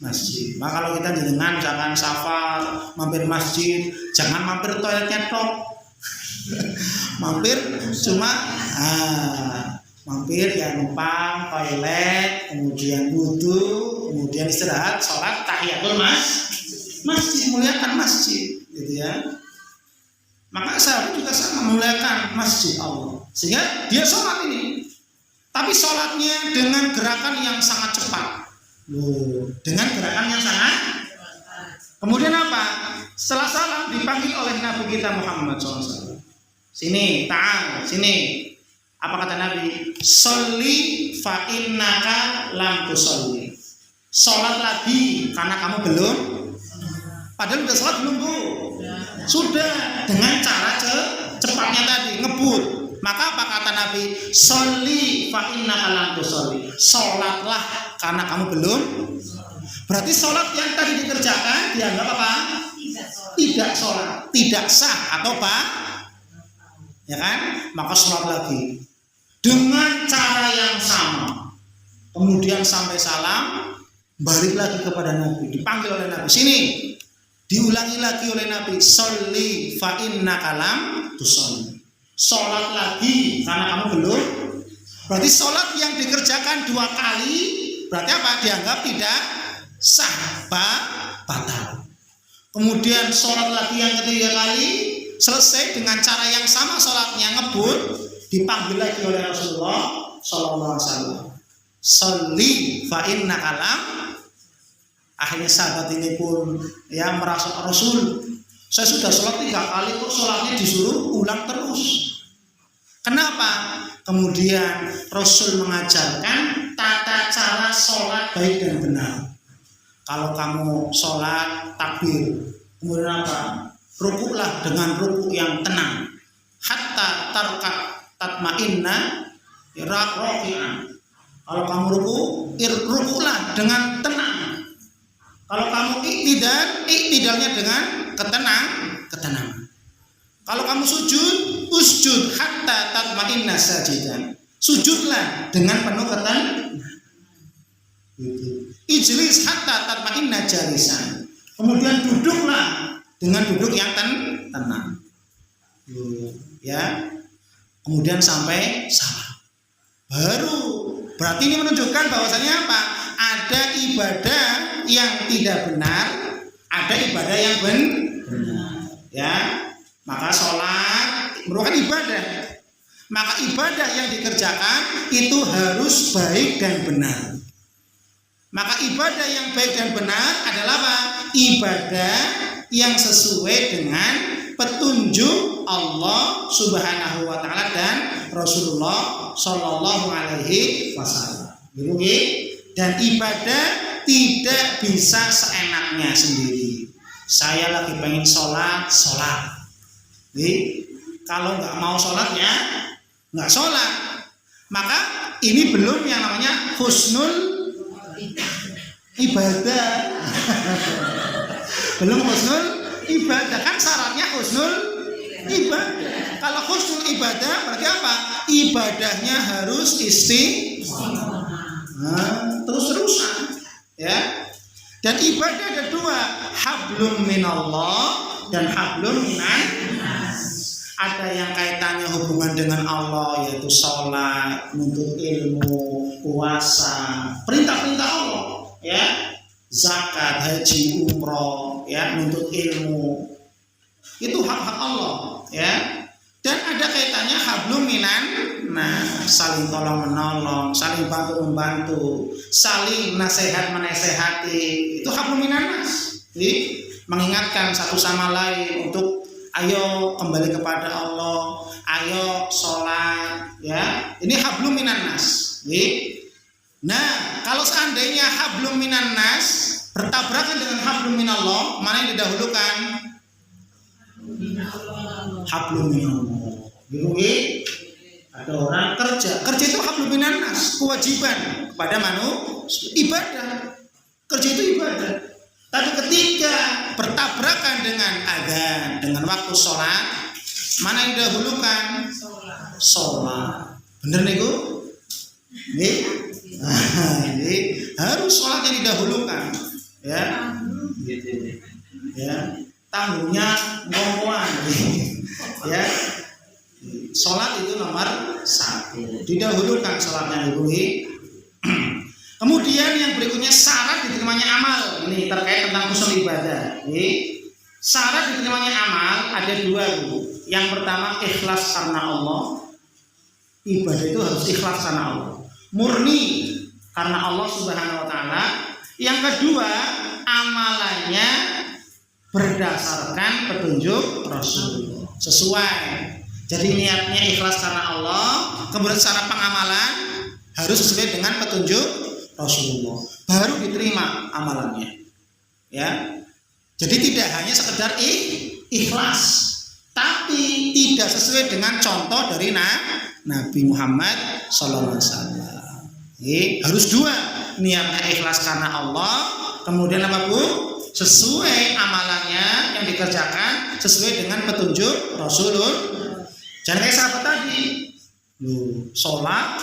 masjid. Maka kalau kita jenengan misalkan safar mampir masjid, jangan mampir toiletnya tok. Mampir cuma mampir ya numpang toilet, kemudian wudu, kemudian istirahat, sholat tahiyatul masjid, muliakan masjid, gitu ya. Maka sahabat juga sama memuliakan masjid Allah, sehingga dia sholat ini, tapi sholatnya dengan gerakan yang sangat cepat, dengan gerakan yang sangat. Kemudian apa? Setelah salam dipanggil oleh Nabi kita Muhammad SAW. Sini, ta'al, sini. Apa kata Nabi? Sholli fa innaka lam tusolli. Sholat lagi karena kamu belum. Padahal udah sholat belum, Bu? Sudah, dengan cara cepatnya tadi, ngebut. Maka apa kata Nabi? Sholli fa innaka lam tusolli. Sholatlah karena kamu belum. Berarti sholat yang tadi dikerjakan dianggap apa? Tidak sholat, tidak sah atau apa? Ya kan? Maka sholat lagi dengan cara yang sama. Kemudian sampai salam, balik lagi kepada Nabi, dipanggil oleh Nabi, sini, diulangi lagi oleh Nabi, sholli fa innaka lam tusolli. Sholat lagi karena kamu belum. Berarti sholat yang dikerjakan 2 kali berarti apa? Dianggap tidak sah, batal. Kemudian sholat lagi yang ketiga kali, selesai dengan cara yang sama sholatnya, ngebut, dipanggil lagi oleh Rasulullah Sallallahu Alaihi Wasallam, sholli fa innaka lam. Akhirnya sahabat ini pun ya merasa Rasul, Saya sudah sholat 3 kali kok sholatnya disuruh ulang terus. Kenapa? Kemudian Rasul mengajarkan tata cara sholat baik dan benar. Kalau kamu sholat takbir, kemudian apa? Rukuklah dengan rukuk yang tenang. Hatta tarka tatma'inna raki'an. Kalau kamu rukuklah dengan tenang. Kalau kamu iktidalnya dengan ketenangan. Kalau kamu usjud hatta tatma'inna sajidan. Sujudlah dengan penuh ketenangan. Ijlis hatta tatma'inna jalisan. Kemudian duduklah dengan duduk yang tenang. Ya. Kemudian sampai salam. Baru berarti ini menunjukkan bahwasanya apa? Ada ibadah yang tidak benar, ada ibadah yang benar. Ya. Maka sholat merupakan ibadah. Maka ibadah yang dikerjakan itu harus baik dan benar. Maka ibadah yang baik dan benar adalah apa? Ibadah yang sesuai dengan petunjuk Allah Subhanahu wa taala dan Rasulullah sallallahu alaihi wasallam. Dan ibadah tidak bisa seenaknya sendiri. Saya lagi pengen sholat. Kalau nggak mau sholat ya nggak sholat. Maka ini belum yang namanya husnul ibadah. Belum husnul ibadah, kan syaratnya husnul ibadah. Kalau husnul ibadah berarti apa? Ibadahnya harus terus-terusan, ya. Dan ibadah ada 2, hablum minallah dan hablum minas. Ada yang kaitannya hubungan dengan Allah, yaitu sholat, menuntut ilmu, puasa, perintah-perintah Allah, ya, zakat, haji, umroh, ya, menuntut ilmu, itu hak-hak Allah, ya. Dan ada kaitannya hablum minan, saling tolong menolong, saling bantu membantu, saling nasihat menasehati, itu hablum minan nas. Jadi mengingatkan satu sama lain untuk ayo kembali kepada Allah, ayo sholat, ya. Ini hablum minan nas. Nah, kalau seandainya hablum minan nas bertabrakan dengan hablum minallah, mana yang didahulukan? Hablum minallah. Ada orang kerja itu hablum minan nas, kewajiban kepada manusia, ibadah. Kerja itu ibadah. Tapi ketika bertabrakan dengan adzan, dengan waktu sholat, mana yang didahulukan? Sholat. Bener nih Bu? Ini harus sholat yang didahulukan, ya. Ya, tangguhnya ngomong, ya. Sholat itu nomor 1, didahulukan sholatnya Ibu. Kemudian yang berikutnya syarat diterimanya amal. Ini terkait tentang husnul ibadah. Syarat diterimanya amal ada 2 Bu. Yang pertama ikhlas karena Allah. Ibadah itu harus ikhlas karena Allah, murni karena Allah Subhanahu wa taala. Yang kedua, amalannya berdasarkan petunjuk Rasul, sesuai. Jadi niatnya ikhlas karena Allah, kemudian cara pengamalan harus sesuai dengan petunjuk Rasulullah, baru diterima amalannya, ya. Jadi tidak hanya sekedar ikhlas, tapi tidak sesuai dengan contoh dari Nabi Muhammad sallallahu alaihi wasallam. Harus 2, niatnya ikhlas karena Allah, kemudian apa Bu? Sesuai amalannya yang dikerjakan sesuai dengan petunjuk Rasulullah. Jangan kayak sahabat tadi, sholat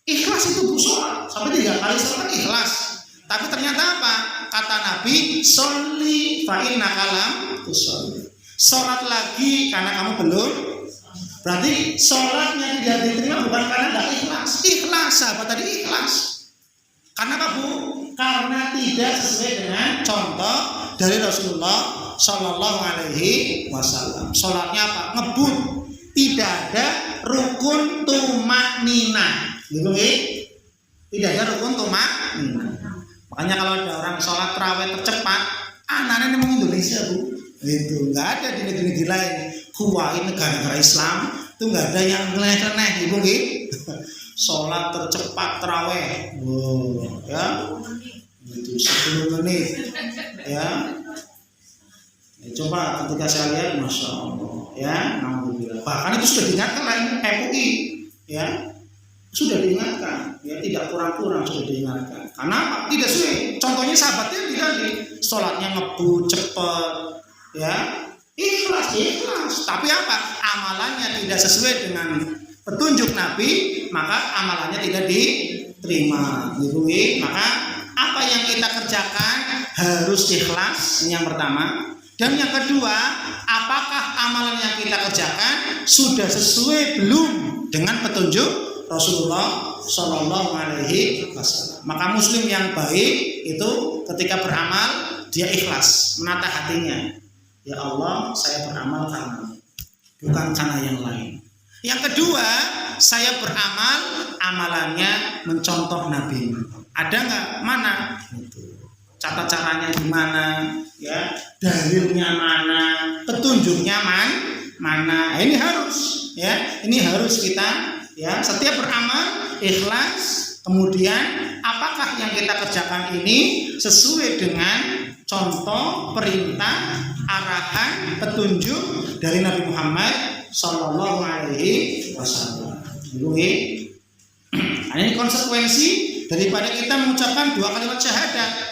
ikhlas itu Bu, sholat sampai 3 kali sholat ikhlas. Tapi ternyata apa? Kata Nabi, sholli fa innaka lam tusolli. Sholat lagi karena kamu belum. Berarti sholatnya tidak diterima bukan karena tidak ikhlas. Ikhlas, sahabat tadi ikhlas. Karena apa Bu? Karena tidak sesuai dengan contoh dari Rasulullah Sallallahu Alaihi Wasallam. Sholatnya apa? Ngebut. Tidak ada rukun tumakninah. Gitu Tidak ada rukun tumakninah. Makanya kalau ada orang sholat tarawih tercepat, anaknya memang Indonesia Bu. Itu nggak ada di negeri-negeri lain. Kuwait negara-negara Islam itu nggak ada yang ngeleneh-ngeleneh gitu gitu. Sholat tercepat taraweh, ya itu 10 menit, ya. Coba ketika saya lihat, masya Allah, ya, alhamdulillah. Bahkan itu sudah diingatkan lain MUI, ya, sudah diingatkan, ya, tidak kurang-kurang sudah diingatkan. Karena apa? Tidak sesuai. Contohnya sahabatnya tadi, sholatnya ngebut cepat, ya, ikhlas. Tapi apa? Amalannya tidak sesuai dengan petunjuk Nabi, maka amalannya tidak diterima. Gitu, maka apa yang kita kerjakan harus ikhlas, ini yang pertama. Dan yang kedua, apakah amalan yang kita kerjakan sudah sesuai belum dengan petunjuk Rasulullah Shallallahu Alaihi Wasallam? Maka Muslim yang baik itu ketika beramal dia ikhlas, menata hatinya. Ya Allah, saya beramal karena bukan karena yang lain. Yang kedua, saya beramal amalannya mencontoh Nabi. Ada nggak? Mana? Tata caranya gimana? Ya, dalilnya mana? Petunjuknya mana? Ini harus, ya. Ini harus kita, ya. Setiap beramal ikhlas. Kemudian apakah yang kita kerjakan ini sesuai dengan contoh, perintah, arahan, petunjuk dari Nabi Muhammad Sallallahu Alaihi Wasallam. Ini konsekuensi daripada kita mengucapkan 2 kalimat syahadat.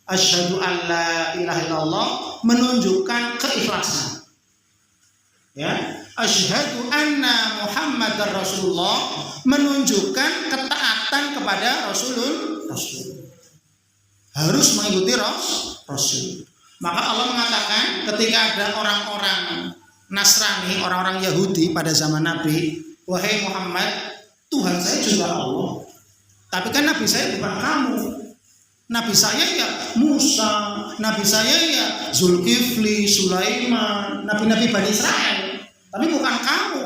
Asyhadu an la ilaha illallah, menunjukkan keikhlasan. Ya, asyhadu anna Muhammadar Rasulullah, menunjukkan ketaatan kepada Rasul. Harus mengikuti Rasul. Maka Allah mengatakan ketika ada orang-orang Nasrani, orang-orang Yahudi pada zaman Nabi, wahai Muhammad, Tuhan saya juga Allah. Tapi kan Nabi saya bukan kamu. Nabi saya ya Musa, Nabi saya ya Zulkifli, Sulaiman, Nabi-Nabi Bani Israel. Tapi bukan kamu.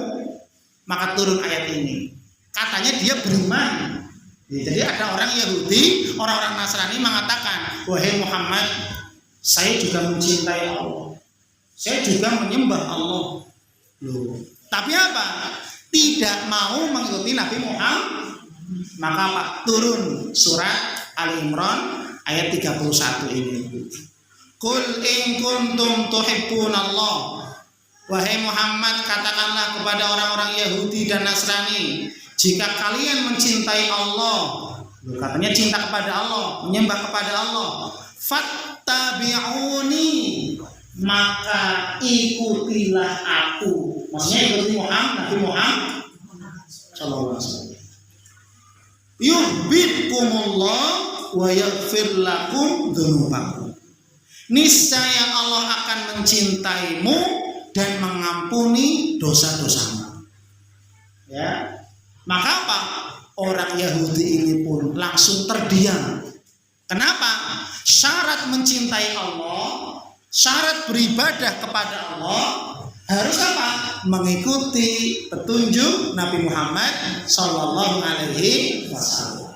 Maka turun ayat ini. Katanya dia beriman. Jadi ada orang Yahudi, orang-orang Nasrani mengatakan, wahai Muhammad, saya juga mencintai Allah. Saya juga menyembah Allah. Loh. Tapi apa? Tidak mau mengikuti Nabi Muhammad. Maka apa? Turun surat Ali Imran ayat 31 ini. Qul in kuntum tuhibbunallah. Wahai Muhammad, katakanlah kepada orang-orang Yahudi dan Nasrani, jika kalian mencintai Allah, katanya cinta kepada Allah, menyembah kepada Allah, fattabi'uni, maka ikutilah aku. Maksudnya ikuti Muhammad, Nabi Muhammad sallallahu alaihi wasallam. Yuhibbukumullah wa yaghfir lakum dzunubakum. Niscaya Allah akan mencintaimu dan mengampuni dosa-dosamu. Ya. Maka apa? Orang Yahudi ini pun langsung terdiam. Kenapa? Syarat mencintai Allah, syarat beribadah kepada Allah harus apa? Mengikuti petunjuk Nabi Muhammad Sallallahu Alaihi Wasallam.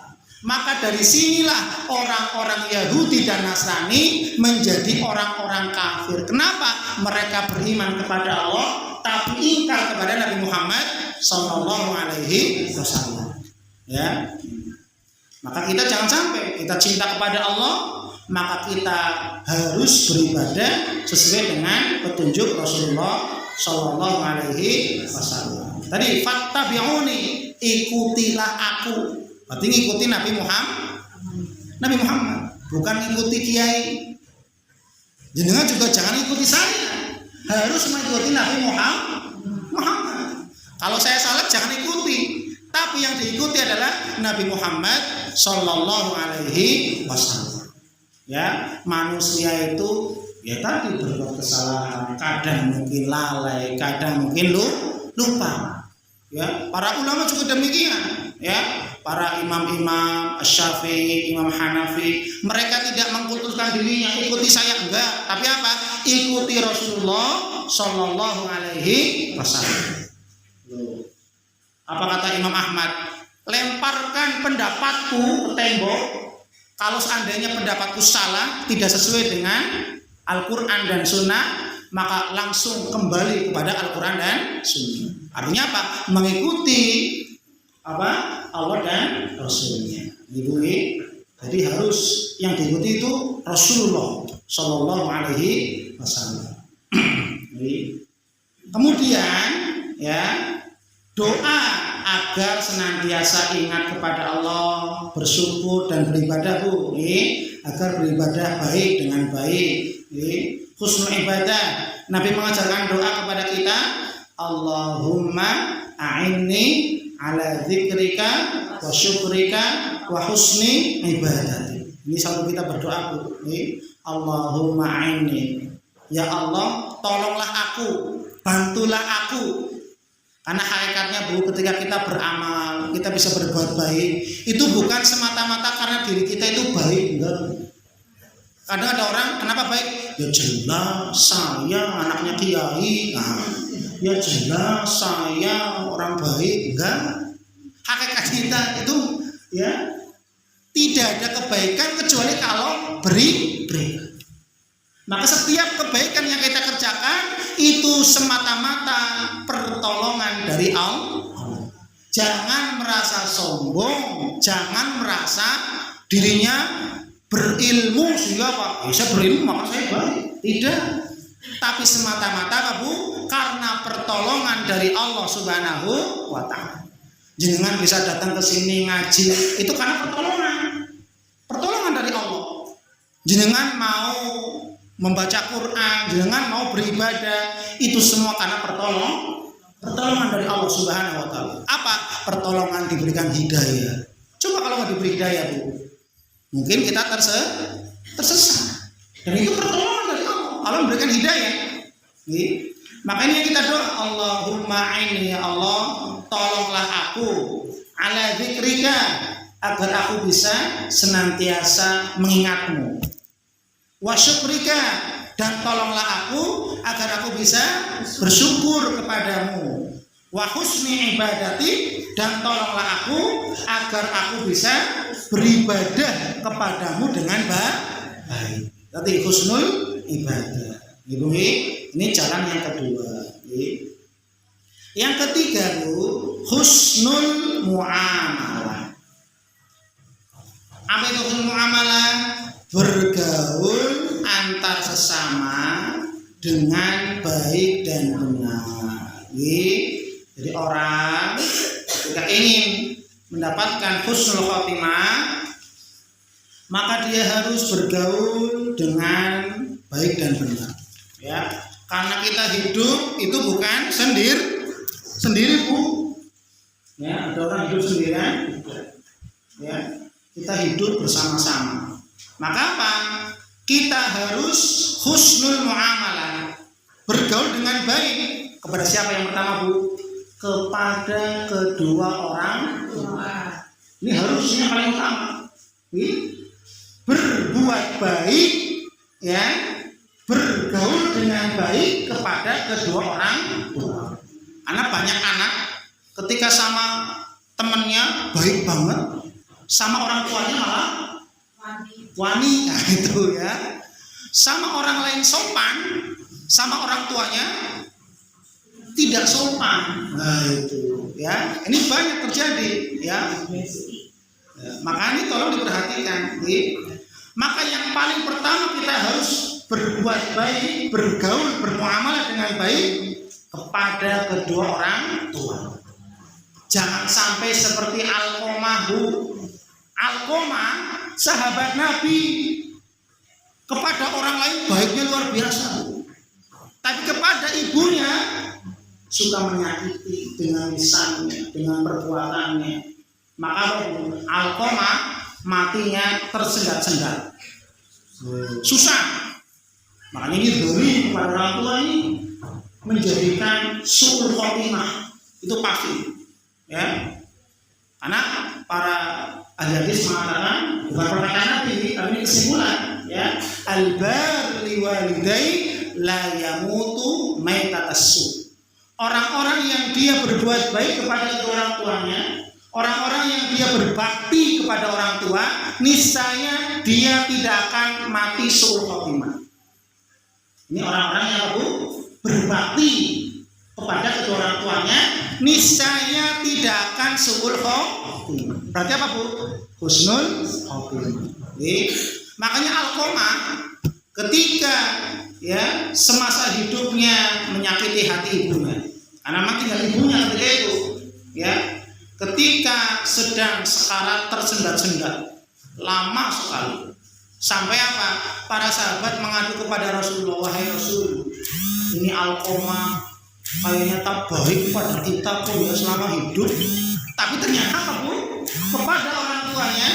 Maka dari sinilah orang-orang Yahudi dan Nasrani menjadi orang-orang kafir. Kenapa? Mereka beriman kepada Allah tapi ingkar kepada Nabi Muhammad Sallallahu Alaihi Wasallam. Ya. Maka kita jangan sampai kita cinta kepada Allah, maka kita harus beribadah sesuai dengan petunjuk Rasulullah Sallallahu Alaihi Wasallam. Tadi fattabi'uni, ikutilah aku. Berarti ngikuti Nabi Muhammad, bukan ikuti kiai. Jenengan juga jangan ikuti saya, harus mengikuti Nabi Muhammad. Kalau saya salah jangan ikuti, tapi yang diikuti adalah Nabi Muhammad Sallallahu Alaihi Wasallam. Ya, manusia itu ya tadi berbuat kesalahan, kadang mungkin lalai, kadang mungkin lupa. Ya, para ulama juga demikian. Ya, para imam-imam Asy-Syafi'i, Imam Hanafi, mereka tidak mengkultuskan dirinya ikuti saya, enggak, tapi apa? Ikuti Rasulullah Sallallahu Alaihi Wasallam. Apa kata Imam Ahmad? Lemparkan pendapatku ke tembok. Kalau seandainya pendapatku salah, tidak sesuai dengan Al-Quran dan Sunnah, maka langsung kembali kepada Al-Quran dan Sunnah. Artinya apa? Mengikuti apa? Allah dan Rasulnya. Jadi harus yang diikuti itu Rasulullah Shallallahu Alaihi Wasallam. Kemudian ya, doa agar senantiasa ingat kepada Allah, bersyukur dan beribadah agar beribadah baik dengan baik. Husnul ibadah. Nabi mengajarkan doa kepada kita, Allahumma a'inni ala dzikrika wa syukrika wa husni ibadati. Ini selalu kita berdoa, Allahumma a'inni. Ya Allah, tolonglah aku, bantulah aku. Karena hakikatnya ketika kita beramal, kita bisa berbuat baik, itu bukan semata-mata karena diri kita itu baik, enggak. Kadang ada orang, kenapa baik? Ya jelas saya anaknya kiai, ya jelas saya orang baik, enggak. Hakikat kita itu ya tidak ada kebaikan kecuali kalau beri. Maka setiap kebaikan yang kita kerjakan itu semata-mata pertolongan dari Allah. Jangan merasa sombong, jangan merasa dirinya berilmu sehingga Pak, saya berilmu maka saya baik. Tidak. Tapi semata-mata karena pertolongan dari Allah Subhanahu wa taala. Jenengan bisa datang ke sini ngaji itu karena pertolongan dari Allah. Jenengan mau membaca Quran, jenengan mau beribadah, itu semua karena pertolongan dari Allah Subhanahu wa taala. Apa? Pertolongan diberikan hidayah. Coba kalau nggak diberi hidayah, mungkin kita tersesat. Dan itu pertolongan dari Allah. Allah memberikan hidayah. Makanya kita doa, Allahumma a'inni, ya Allah, tolonglah aku ala dzikrika, agar aku bisa senantiasa mengingatmu. Wa syukrika, dan tolonglah aku agar aku bisa bersyukur kepadamu. Wa husni ibadati, dan tolonglah aku agar aku bisa beribadah kepadamu dengan baik. Jadi husnul ibadah. Ini jalan yang kedua. Yang ketiga, husnul muamalah. Apa itu husnul muamalah? Bergaul antar sesama dengan baik dan benar. Jadi orang ketika ingin mendapatkan husnul khotimah, maka dia harus bergaul dengan baik dan benar. Ya, karena kita hidup itu bukan sendiri Bu. Ya, ada orang hidup sendirian. Ya, kita hidup bersama-sama. Maka apa? Kita harus husnul muamalah, bergaul dengan baik kepada siapa yang pertama Bu? Kepada kedua orang tua. Ini harusnya paling utama. Berbuat baik, ya, bergaul dengan baik kepada kedua orang tua. Karena banyak anak ketika sama temannya baik banget, sama orang tuanya malah wani, nah itu ya. Sama orang lain sopan, sama orang tuanya tidak sopan. Nah itu ya. Ini banyak terjadi ya. Maka ini tolong diperhatikan. Maka yang paling pertama kita harus berbuat baik, bergaul, bermuamalah dengan baik kepada kedua orang tua. Jangan sampai seperti Alqamah. Alqamah sahabat Nabi, kepada orang lain baiknya luar biasa, tapi kepada ibunya suka menyakiti dengan lisannya, dengan perbuatannya. Maka Alqamah matinya tersendat-sendat, susah. Makanya ini duri kepada orang tua ini menjadikan su'ul khotimah, itu pasti ya. Karena para ahli hadis mengatakan, bukan perkataan Nabi, tapi ini kesimpulan ya, al-bar liwalidai la yamutu maitatassu. Orang-orang yang dia berbuat baik kepada kedua orang tuanya, orang-orang yang dia berbakti kepada orang tua, niscaya dia tidak akan mati su'ul khotimah. Ini orang-orang yang berbakti kepada kedua orang tuanya, niscaya tidak akan suul khotimah. Berarti apa Bu? Husnul khotimah. Makanya Alqamah ketika ya semasa hidupnya menyakiti hati ibunya, karena memang tinggal ibunya ketika itu, ya ketika sedang sekarat tersendat-sendat lama sekali, sampai apa? Para sahabat mengadu kepada Rasulullah, wahai Rasul, ini Alqamah kayaknya tak baik pada kita pun ya selama hidup, tapi ternyata apa Bu? Kepada orang tuanya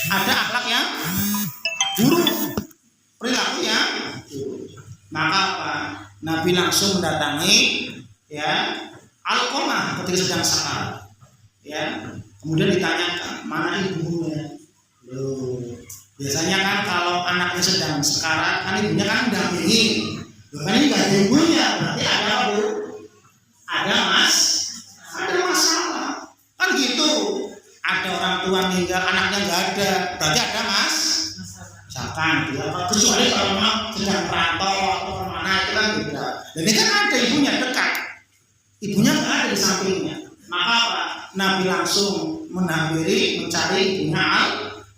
ada akhlak yang buruk, perilaku yang buruk. Maka apa? Nabi langsung mendatangi ya Alqamah ketika sedang sekarat, ya kemudian ditanyakan mana ibunya. Loh, biasanya kan kalau anaknya sedang sekarat kan ibunya kan mendampingi. Loh, kan ini nggak ada ibunya, berarti ada apa Bu? Ada masalah kan gitu. Ada orang tua meninggal anaknya nggak ada, berarti ada misalkan dia kecuali kalau memang sedang merantau atau kemana itu kan beda. Dan ini kan ada ibunya dekat, ibunya nggak ada di sampingnya, maka apa? Nabi langsung mencari ibunya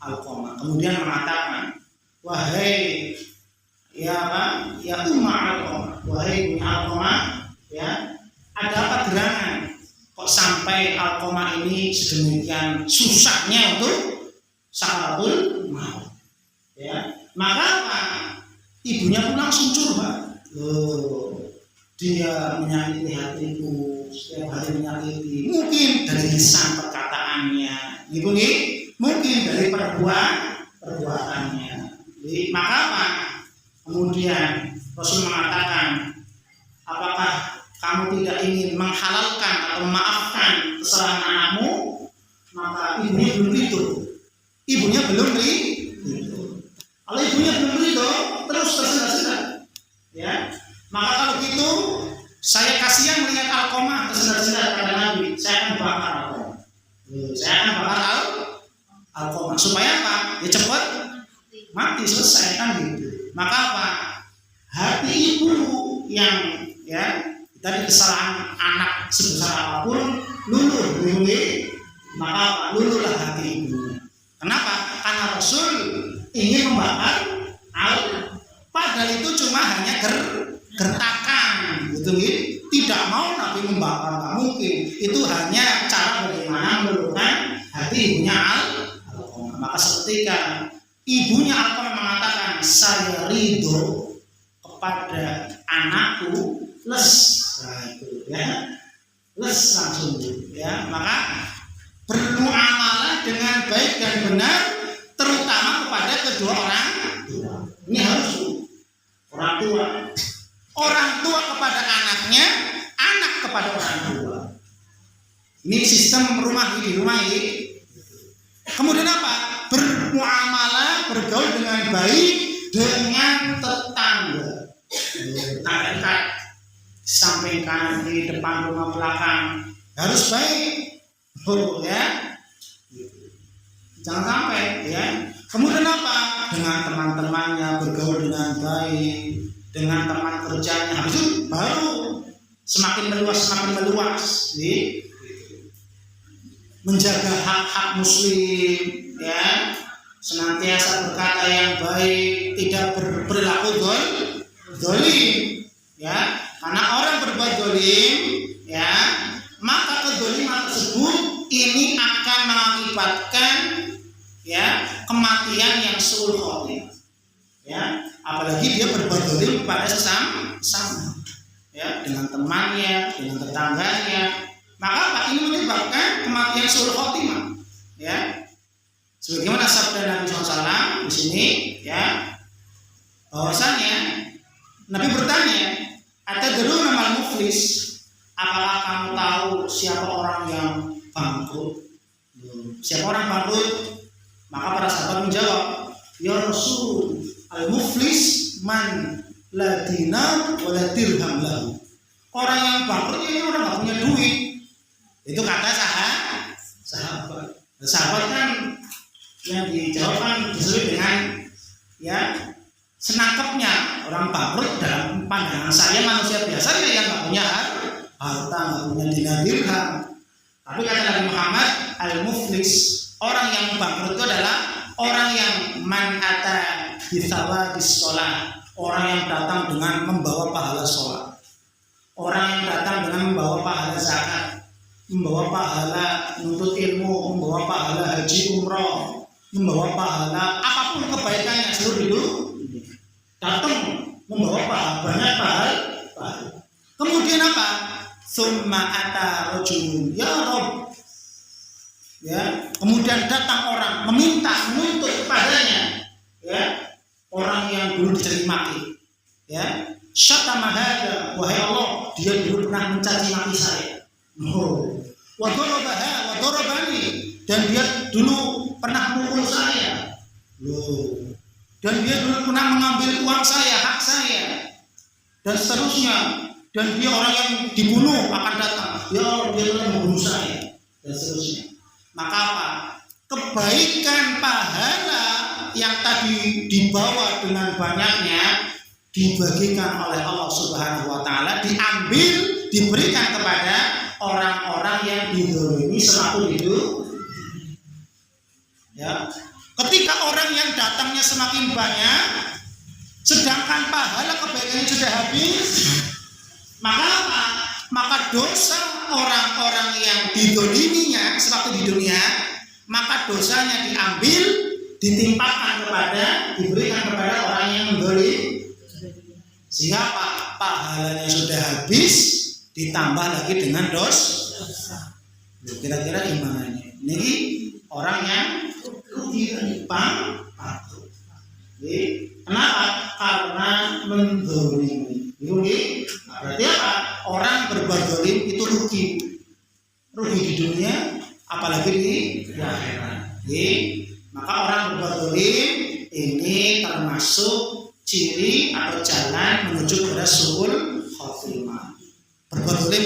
Alqamah, kemudian mengatakan, wahai ya apa? Ya Umma Alqamah, wahai ibunya Alqamah, ya ada apa gerangan kok sampai Alqamah ini sedemikian susahnya untuk sakaratul maut? Ya, maka apa? Ibunya pun langsung curhat. Loh, dia menyakiti hatiku, setiap hari menyakiti. Mungkin dari lisan perkataannya, gitu nih. Mungkin dari perbuatannya. Jadi, maka apa? Kemudian Rasul mengatakan, apakah kamu tidak ingin menghalalkan atau memaafkan kesalahan anakmu? Maka ibunya belum itu. Ibunya belum itu. Kalau ibunya belum itu, terus tersendat-sendat. Ya, maka kalau gitu, saya kasihan melihat Alqamah tersendat-sendat kata Nabi. Saya akan bakar Alqamah. Alqamah supaya apa? Ya cepat mati, selesai kan gitu. Maka apa? Hati ibu yang ya tadi kesalahan anak sebesar apapun luluh, maka apa? Luluhlah hati ibunya. Kenapa? Karena Rasul ingin membakar padahal itu cuma hanya gertakan, gitu nih. Tidak mau Nabi membakar, nggak mungkin. Itu hanya cara bagaimana meluluhkan hati ibunya Alqamah. Maka seketika ibunya Alqamah mengatakan, saya ridho kepada anakku, les, nah itu ya, les langsung ya. Maka bermuamalah dengan baik dan benar, terutama kepada kedua orang tua. Ini harus orang tua kepada anaknya, anak kepada orang tua. Ini sistem rumah ini. Kemudian apa? Bermuamalah, bergaul dengan baik dengan tetangga. Dekat, samping kanan, di depan rumah, belakang, harus baik. Ya. Jangan sampai ya. Kemudian apa? Dengan teman-temannya bergaul dengan baik, dengan teman kerjanya. Habis itu baru semakin meluas, ya. Menjaga hak-hak muslim, ya. Senantiasa berkata yang baik, tidak berperilaku dolim, ya. Karena orang berbuat dolim, ya, maka kedoliman tersebut ini akan mengakibatkan ya kematian yang suul khotimah, ya. Apalagi dia berbuat dolim kepada sesama, ya, dengan temannya, dengan tetangganya, maka apa? Ini menyebabkan kematian suul khotimah, ya. Sebagaimana sabda Nabi SAW di sini, ya, bahwasanya Nabi bertanya, atadruna mal muflis? Apakah kamu tahu siapa orang yang bangkrut? Siapa orang bangkrut? Maka para sahabat menjawab, ya Rasul, al-muflis man la dinar wa la dirham lahu. Orang yang bangkrut ini orang nggak punya duit. Itu kata sahabat. Sahabat kan yang dijawab kan disebut dengan ya senangkapnya orang bangkrut dalam pandangan saya manusia biasa ya yang nggak punya harta, nggak punya dinar dirham. Tapi kata Nabi Muhammad, al-muflis, orang yang bangkrut itu adalah orang yang man ata bithawadis sholat, orang yang datang dengan membawa pahala sholat, orang yang datang dengan membawa pahala zakat, membawa pahala menuntut ilmu, membawa pahala haji umroh, membawa pahala apapun kebaikannya seluruh hidup, datang membawa pahala, banyak pahala. Kemudian apa? Summa ata rajulun ya Rabb, ya, kemudian datang orang meminta, menuntut kepadanya, ya, orang yang dulu dicaci maki, ya, syatama hada, wahai Allah, dia dulu pernah mencaci maki saya. Wa darabaha wa darabani, dan dia dulu pernah mukul saya. Dan dia dulu pernah mengambil uang saya, hak saya, dan seterusnya. Dan dia orang yang dibunuh akan datang, ya Allah, dia telah membunuh saya, dan seterusnya. Maka apa? Kebaikan pahala yang tadi dibawa dengan banyaknya dibagikan oleh Allah Subhanahu wa taala, diambil, diberikan kepada orang-orang yang dizalimi selama hidup. Ya. Ketika orang yang datangnya semakin banyak, sedangkan pahala kebaikannya sudah habis, maka apa? Maka dosa orang-orang yang dizaliminya sewaktu di dunia, maka dosanya diambil, ditimpakan kepada, diberikan kepada orang yang menzalim, sehingga pahalanya sudah habis, ditambah lagi dengan dosa. Kira-kira gimana ini? Ini orang yang rugi, pangkat. Kenapa? Karena menzalimi. Rugi. Berarti apa? Orang berbuat zalim itu rugi. Rugi di dunia, apalagi di akhirat. Maka orang berbuat zalim ini termasuk ciri atau jalan menuju kepada suul khotimah. Berbuat zalim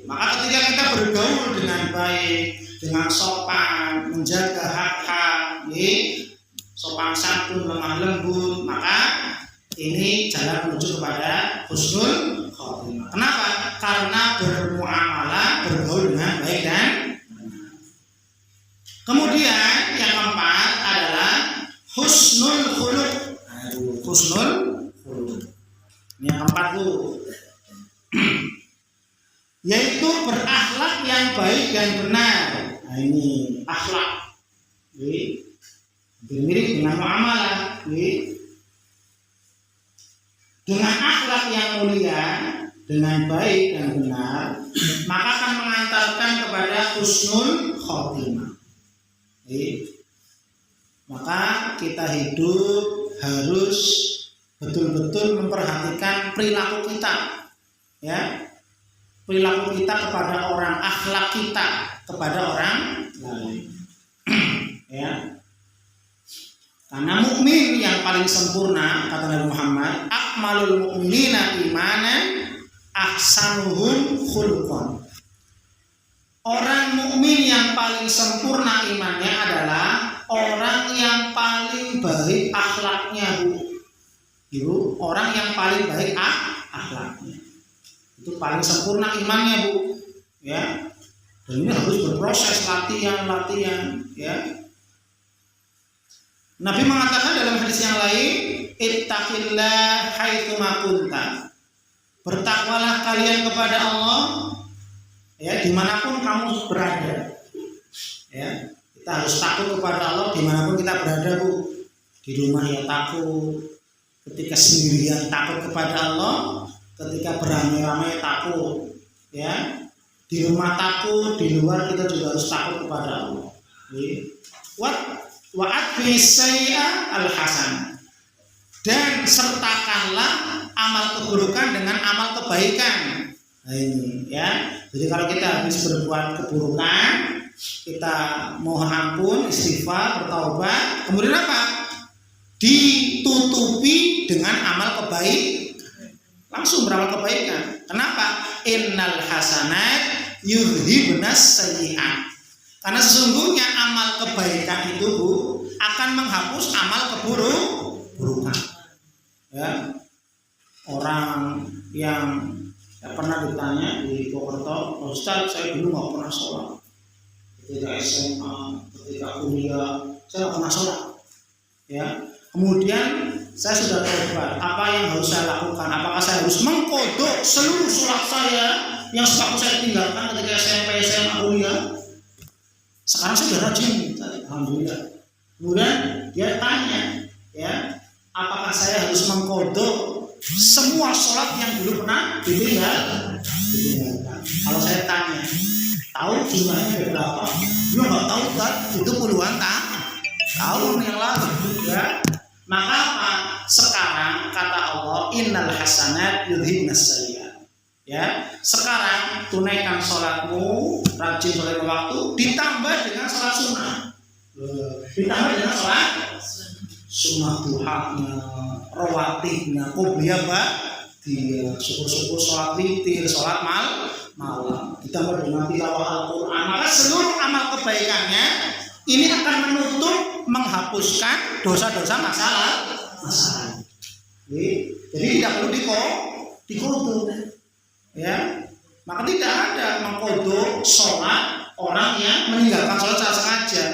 maka ketika kita bergaul dengan baik, dengan sopan, menjaga hak-hak, sopan santun, lemah lembut, maka ini jalan menuju kepada husnul khotimah. Kenapa? Karena bermuamalah, bergaul dengan baik dan benar. Kemudian yang keempat adalah husnul khuluq. Husnul khuluq. Yang keempat itu yaitu berakhlak yang baik dan benar. Nah, ini akhlak. Mirip dengan muamalah. Dengan akhlak yang mulia, dengan baik dan benar, maka akan mengantarkan kepada husnul khotimah. Maka kita hidup harus betul-betul memperhatikan perilaku kita, ya, perilaku kita kepada orang, akhlak kita kepada orang lain, ya. Karena mukmin yang paling sempurna, kata Nabi Muhammad, akmalul mu'minina imanan ahsanuhum khuluqan. Orang mukmin yang paling sempurna imannya adalah orang yang paling baik akhlaknya, Bu. Orang yang paling baik akhlaknya. Itu paling sempurna imannya, Bu. Ya. Dan ini harus berproses latihan, ya. Nabi mengatakan dalam hadis yang lain, ittaqillah haitsu ma kunta. Bertakwalah kalian kepada Allah, ya, dimanapun kamu berada. Ya, kita harus takut kepada Allah dimanapun kita berada, Bu. Di rumah ya takut, ketika sendirian takut kepada Allah, ketika beramai-ramai takut, ya. Di rumah takut, di luar kita juga harus takut kepada Allah. Wa'atbi sayyi'ah al-hasan, dan sertakanlah amal keburukan dengan amal kebaikan. Nah ini, ya. Jadi kalau kita habis berbuat keburukan, kita mohon ampun, istighfar, bertaubat, kemudian apa? Ditutupi dengan amal kebaikan. Langsung beramal kebaikan. Kenapa? Innal hasanat yudhibnas sayyi'at. Karena sesungguhnya amal kebaikan itu, Bu, akan menghapus amal keburukan. Ya, orang yang pernah ditanya di Purwokerto, Ustaz, saya dulu nggak pernah sholat. Ketika SMA, ketika kuliah, saya nggak pernah sholat. Ya, kemudian saya sudah tobat. Apa yang harus saya lakukan? Apakah saya harus mengkodok seluruh sholat saya yang sempat saya tinggalkan ketika SMP, SMA, kuliah? Sekarang saya sudah rajin, alhamdulillah. Kemudian dia tanya, ya, apakah saya harus mengkodok semua sholat yang dulu pernah ditinggalkan? Kalau saya tanya, tahu jumlahnya berapa? Dia nggak tahu kan? Itu puluhan tahun yang lalu, ya. Maka apa? Sekarang kata Allah, innal hasanat yudhibnas sayyi'at. Ya, sekarang tunaikan sholatmu, rajin sholat waktu, ditambah dengan sholat sunnah, ditambah dengan sholat sunnah duhanya, rawatibnya, qobliyah dia, syukur-syukur sholat witir, sholat malam, ditambah dengan tilawah Al-Quran. Maka seluruh amal kebaikannya ini akan menutup, menghapuskan dosa-dosa masalah. Jadi tidak perlu dikodok. Ya, maka tidak ada mengkodok sholat orang yang meninggalkan sholat secara sengaja.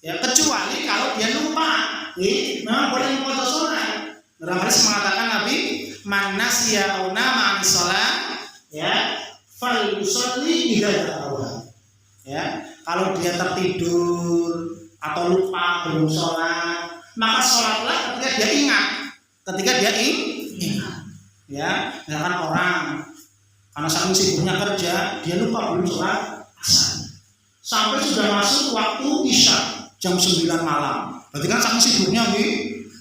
Ya, kecuali kalau dia lupa. Memang boleh mengkodok sholat. Dalam hadis mengatakan Nabi, man nasiya aw nama anis sholat, ya, fal yusalli idza dzakara. Ya, kalau dia tertidur atau lupa belum sholat, maka sholatlah ketika dia ingat. Ketika dia ingat. Ya, misalkan orang karena saking sibuknya kerja, dia lupa belum sholat asar. Sampai sudah masuk waktu isya jam 9 malam. Berarti kan saking sibuknya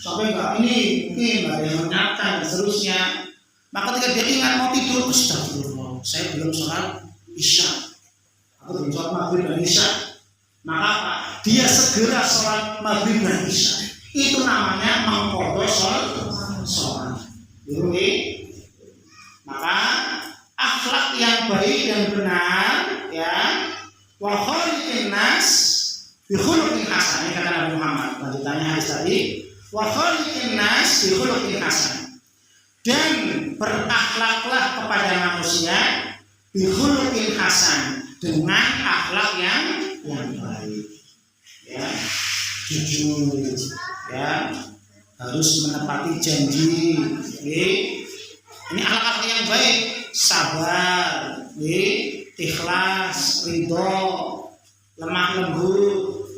sampai enggak ini mungkin enggak ada yang mengingatkan dan seterusnya. Maka ketika dia ingat mau tidur, astagfirullah, saya belum sholat isya atau belum sholat maghrib dan isya. Maka apa? Dia segera sholat maghrib dan isya. Itu namanya mengkodok sholat. Maka akhlak yang baik dan benar, ya, wa khaliqin nas bi khuluqin hasan. Ini kata Nabi Muhammad. Lanjutannya hadis tadi, wa khaliqin nas bi khuluqin hasan. Dan berakhlaklah kepada manusia bi khuluqin hasan, dengan akhlak yang baik. Ya, jujur, ya, harus menepati janji. Ini akhlak yang baik. Sabar, ikhlas, ridho, lemah lembut,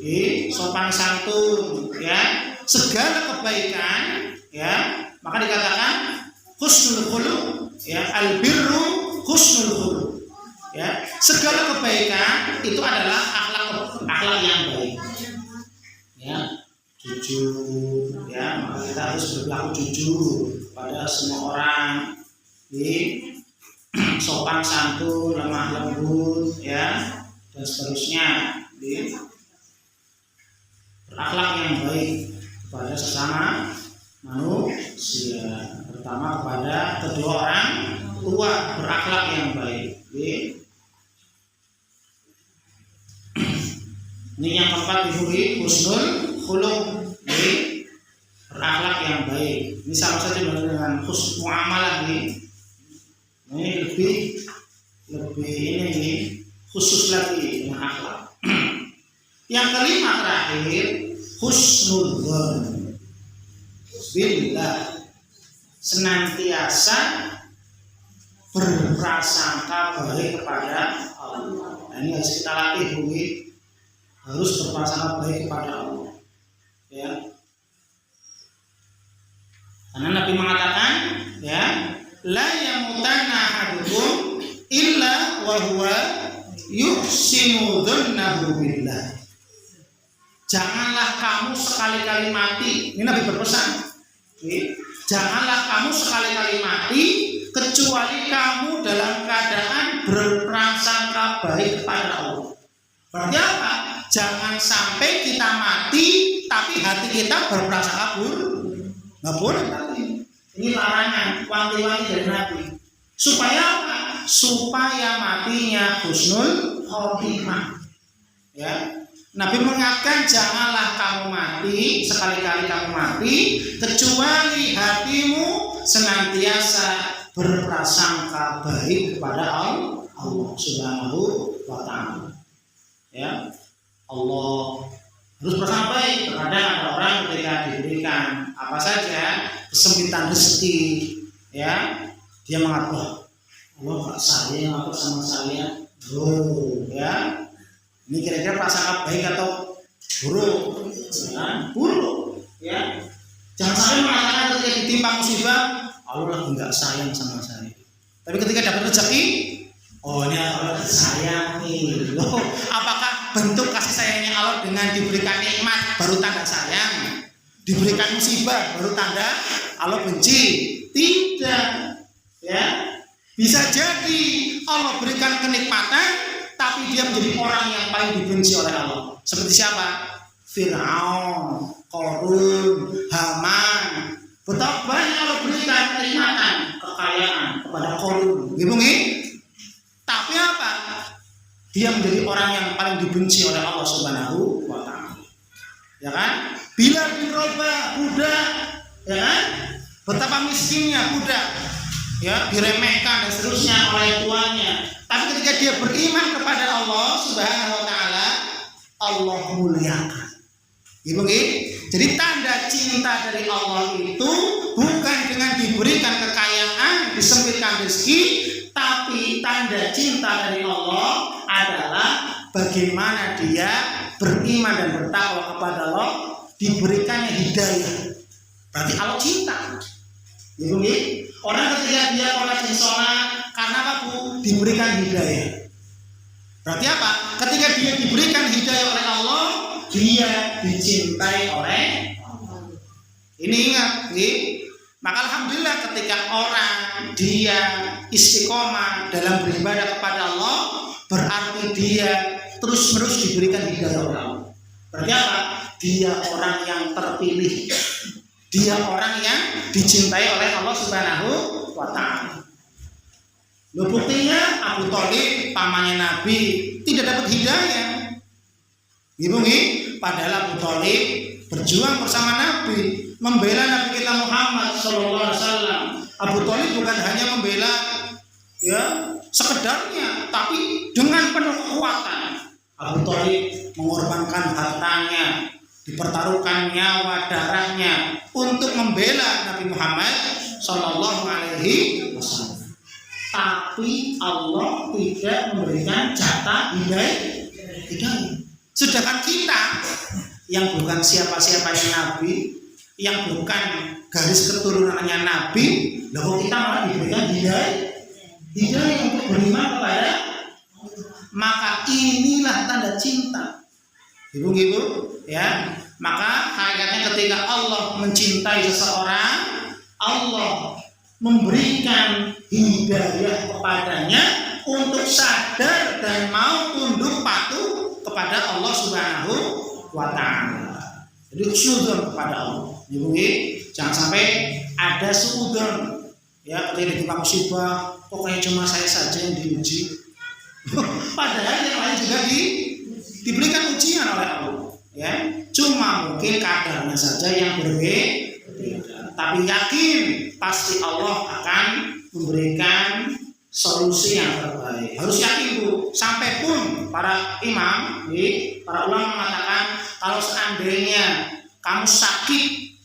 sopan santun, ya, segala kebaikan, ya, maka dikatakan husnul khuluq, ya, albirru husnul khuluq, ya, segala kebaikan itu adalah akhlak yang baik, ya, jujur, ya, maka kita harus berlaku jujur pada semua orang, sopan santun, lemah lembut, ya, dan seterusnya. Berakhlak yang baik kepada sesama manusia, pertama kepada kedua orang tua, berakhlak yang baik. Ini yang keempat dihuri husnul khuluq, berakhlak yang baik. Ini sama saja dengan husnul muamalah nih. Ini lebih ini khusus lagi dengan akhlak. Yang kelima terakhir, husnul dzan billah, senantiasa berprasangka baik kepada Allah. Nah, ini harus kita latih, harus berprasangka baik kepada Allah. Ya. Karena Nabi mengatakan, ya, la yamutanna ahadukum illa wa huwa yuhsinu dzannahu billah. Janganlah kamu sekali-kali mati. Ini Nabi berpesan. Janganlah kamu sekali-kali mati kecuali kamu dalam keadaan berprasangka baik kepada Allah. Berarti apa? Jangan sampai kita mati tapi hati kita berprasangka buruk. Nggak boleh tadi. Ini larangan, wanti-wanti dari Nabi. Supaya apa? Supaya matinya husnul khotimah. Ya. Nabi mengingatkan, janganlah kamu mati, sekali-kali kamu mati, kecuali hatimu senantiasa berprasangka baik kepada Allah Subhanahu wa Ta'ala. Ya, Allah harus berprasangka baik. Terkadang ada orang ketika diberikan apa saja kesempitan rezeki, ya, dia mengatakan, Allah gak sayang apa sama saya. Ya, ini kira-kira prasangka baik atau buruk? Ya, buruk. Ya, jangan sampai mengatakan ketika ditimpa musibah, Allah lagi nggak sayang sama saya. Tapi ketika dapat rezeki, oh ini Allah sayang nih. Loh, apakah bentuk kasih sayangnya Allah dengan diberikan nikmat baru tanda sayang, diberikan musibah baru tanda Allah benci? Tidak. Ya, bisa jadi Allah berikan kenikmatan, tapi dia menjadi orang yang paling dibenci oleh Allah. Seperti siapa? Fir'aun, Qarun, Haman. Betapa banyak Allah berikan kenikmatan, kekayaan kepada Qarun. Tapi apa? Dia menjadi orang yang paling dibenci oleh Allah Subhanahu wa Ta'ala. Ya kan? Bilal bin Rabah, budak, ya kan? Betapa miskinnya budak, ya, diremehkan dan seterusnya oleh tuannya. Tapi ketika dia beriman kepada Allah Subhanahu wa Ta'ala, Allah muliakan. Jadi tanda cinta dari Allah itu bukan dengan diberikan kekayaan, disempitkan rezeki, tapi tanda cinta dari Allah adalah bagaimana dia beriman dan bertakwa kepada Allah, diberikannya hidayah. Berarti Allah cinta. Orang ketika dia sholat di sholat karena apa, Bu? Diberikan hidayah. Berarti apa? Ketika dia diberikan hidayah oleh Allah, dia dicintai oleh Allah. Ini ingat, maka alhamdulillah ketika orang dia istiqomah dalam beribadah kepada Allah, berarti dia terus-menerus diberikan hidayah oleh Allah. Berarti apa? Dia orang yang terpilih. Dia orang yang dicintai oleh Allah Subhanahu wa Ta'ala. Buktinya Abu Thalib, pamannya Nabi, tidak dapat hidayah. Padahal Abu Thalib berjuang bersama Nabi, membela Nabi kita Muhammad SAW. Abu Thalib bukan hanya membela, ya, sekedarnya, tapi dengan penuh kekuatan. Abu Thalib mengorbankan hartanya, dipertaruhkan nyawa darahnya untuk membela Nabi Muhammad SAW. Tapi Allah tidak memberikan jatah hidayah. Sedangkan kita yang bukan siapa-siapanya Nabi, yang bukan garis keturunannya Nabi, lalu kita malah diberikan hidayah untuk beriman kepada. Maka inilah tanda cinta. Ibu-ibu, ya. Maka hakikatnya ketika Allah mencintai seseorang, Allah memberikan hidayah kepadanya untuk sadar dan mau tunduk patuh kepada Allah Subhanahu wa Ta'ala. Jadi suudzon kepada Allah. Ibu, jangan sampai ada suudzon, ya, ketika ditimpa musibah, kok kayak cuma saya saja yang diuji. Padahal yang lain juga diberikan ujian oleh Allah. Ya, cuma mungkin kadarnya saja yang berbeda. Tapi yakin pasti Allah akan memberikan solusi yang terbaik. Harus yakin, Bu. Sampai pun para imam, para ulama mengatakan kalau seandainya kamu sakit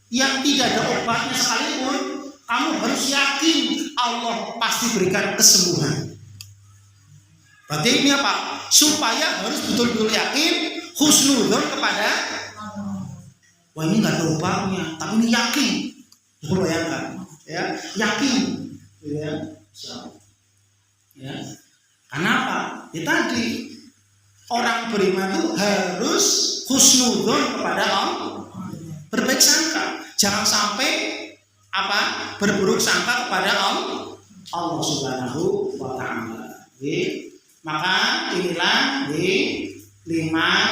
yang tidak ada obatnya sekalipun, kamu harus yakin Allah pasti berikan kesembuhan. Berarti ini apa? Supaya harus betul-betul yakin, husnudzon kepada wah ini nggak ada obatnya, tapi ini yakin. Coba bayangkan, ya, yakin, ya. Kenapa? Ya tadi orang beriman itu harus husnudzon kepada Allah, berbaik sangka, jangan sampai apa berburuk sangka kepada Allah Subhanahu wa Ta'ala. Maka inilah 5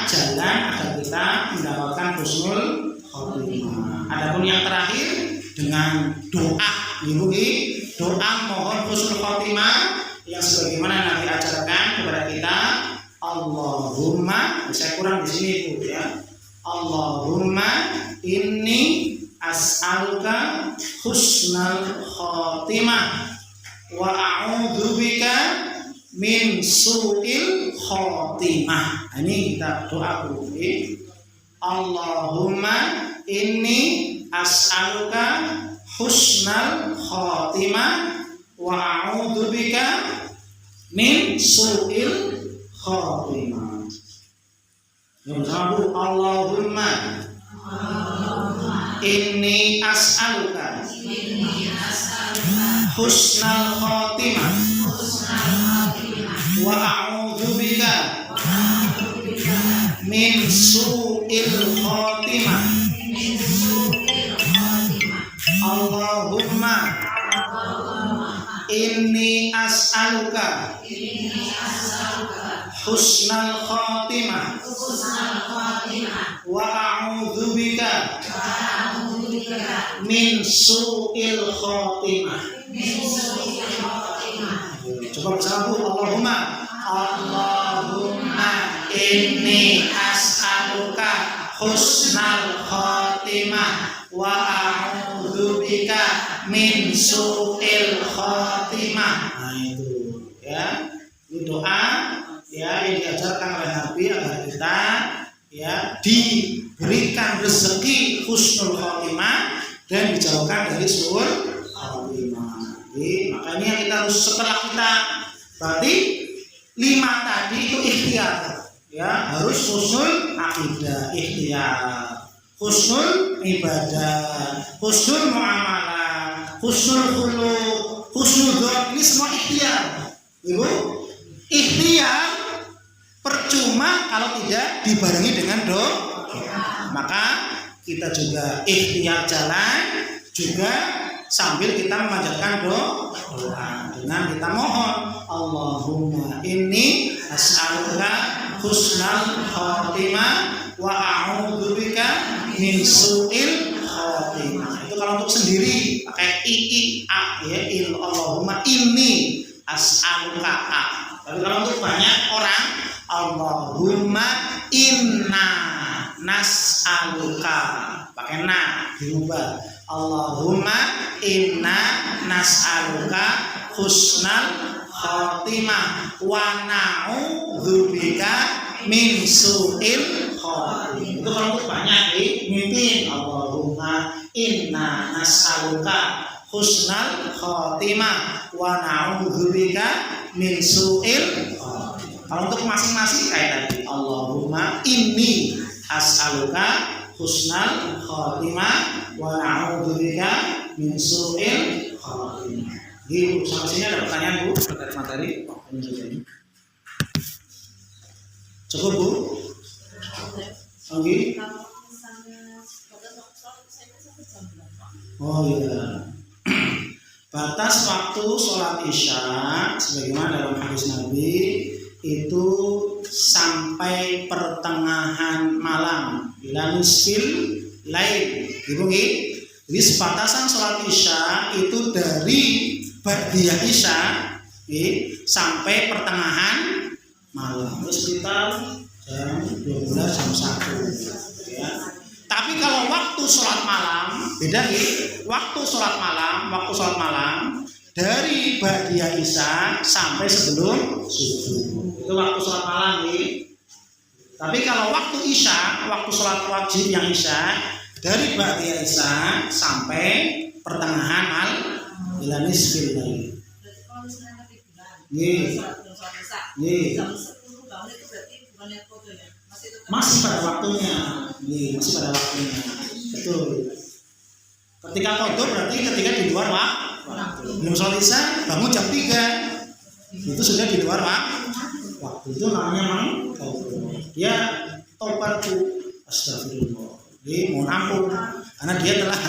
jalan agar kita mendapatkan husnul khotimah. Adapun yang terakhir dengan doa, doa mohon husnul khotimah yang sebagaimana Nabi ajarkan kepada kita, Allahumma saya kurang di sini Bu ya. Allahumma inni as'aluka husnal khotimah wa a'udzubika min su'il khotimah. Ini kita doa Bu. Allahumma inni as'aluka husnal khotimah wa a'udzubika min su'il khotimah. Yang sama Allahumma inni as'aluka husnal khotimah wa a'udzubika min su'il khotimah. Allahumma inni as'aluka husnal khotimah wa a'udzubika min su'il khotimah. Coba bersama Bu. Allahumma inni as'aluka husnal khotimah wa a'udzubika min su'il khotimah. Nah itu ya, ini doa ya yang diajarkan oleh Nabi agar kita ya diberikan rezeki husnul khotimah dan dijauhkan dari su'ul khotimah. Jadi makanya kita harus setelah kita berarti 5 tadi itu ikhtiar ya, harus husnul akidah ikhtiar, husnul ibadah, husnul muamalah, husnul khuluq, husnul dzon, ini semua ikhtiar. Ibu, ikhtiar percuma kalau tidak dibarengi dengan doa. Maka kita juga ikhtiar jalan juga sambil kita memanjatkan doa dengan kita mohon Allahumma inni as'aluka husnal khotimah wa a'udzubika min su'il khotimah. Itu kalau untuk sendiri pakai a ya, Allahumma inni as'aluka a. Tapi kalau untuk banyak orang Allahumma inna nas'aluka pakai na diubah. Allahumma inna nas'aluka husnal khotimah wa na'udzubika min su'il khotimah. Itu kalau untuk banyak mimpin Allahumma inna nas'aluka husnal khotimah wa na'udzubika min su'il khotimah. Kalau untuk masing-masing kayak tadi Allahumma inni as'aluka husnal khotimah wa na'udzubika min su'il khotimah. Di sampai sini ada pertanyaan Bu terkait materi ini. Cukup Bu? Oke. Oh iya. Batas waktu sholat isya sebagaimana dalam hadis Nabi itu sampai pertengahan malam, ila nisfil lail. Jadi batasan sholat isya itu dari ba'diyah isya sampai pertengahan malam, sekitar jam 12 jam 1 ya. Tapi kalau waktu sholat malam beda waktu sholat malam dari ba'diyah isya sampai sebelum subuh. Itu waktu sholat malam Tapi kalau waktu isya, waktu sholat wajib yang isya dari ba'diyah isya sampai pertengahan ila nisfil lail. Masih pada waktunya. Masih pada waktunya. Betul. Ketika qadha berarti ketika di luar waktu. Belum sholat isya bangun jam 3. Itu sudah di luar waktu. Itu namanya dia taubat astagfirullah. Jadi mohon ampun karena dia telah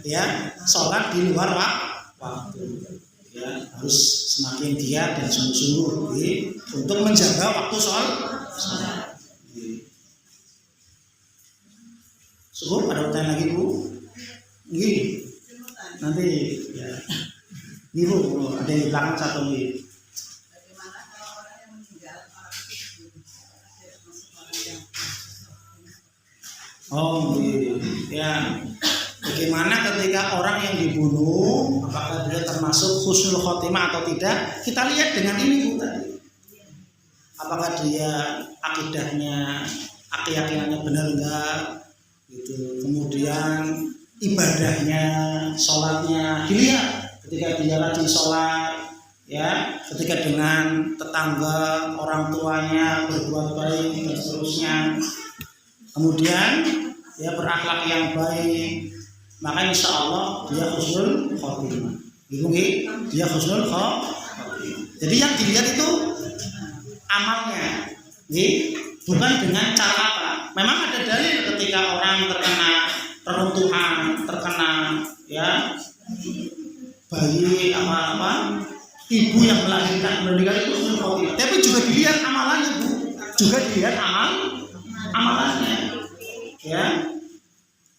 ya sholat di luar waktu. Ya, harus semakin giat dan sungguh-sungguh untuk menjaga waktu sholat. Cukup, ada pertanyaan lagi Bu? Nanti ya. Bu, ada yang belakang satu Oh, ya. Bagaimana ketika orang yang dibunuh, apakah dia termasuk husnul khotimah atau tidak? Kita lihat dengan ini, Bu. Apakah dia akidahnya, keyakinannya benar enggak? Gitu. Kemudian ibadahnya, sholatnya dilihat. Ketika dia rajin sholat, ya, ketika dengan tetangga, orang tuanya berbuat baik dan seterusnya. Kemudian ya berakhlak yang baik, maka insya Allah dia husnul khotimah. Dia husnul khotimah. Jadi yang dilihat itu amalnya, bukan dengan cara apa. Memang ada dalil ketika orang terkena reruntuhan, terkena ya bayi apa ibu yang melahirkan meninggal itu husnul khotimah. Tapi juga dilihat amalannya, Bu. Juga dilihat amalannya. Ya,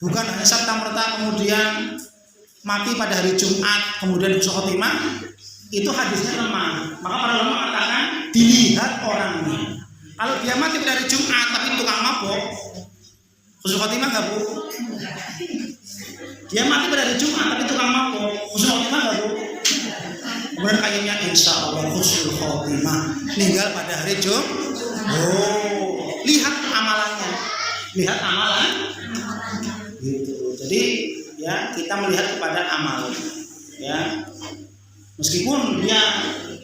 bukan hanya serta-merta kemudian mati pada hari Jumat kemudian husnul khotimah, itu hadisnya lemah. Maka para ulama mengatakan dilihat orangnya. Kalau dia mati pada hari Jumat tapi tukang mabok, husnul khotimah enggak, Bu? Dia mati pada hari Jumat tapi tukang mabok, husnul khotimah enggak, Bu? Kemudian akhirnya insya Allah husnul khotimah, meninggal pada hari Jumat. Oh, lihat amalannya. Lihat amalan gitu. Jadi ya kita melihat kepada amal, ya meskipun dia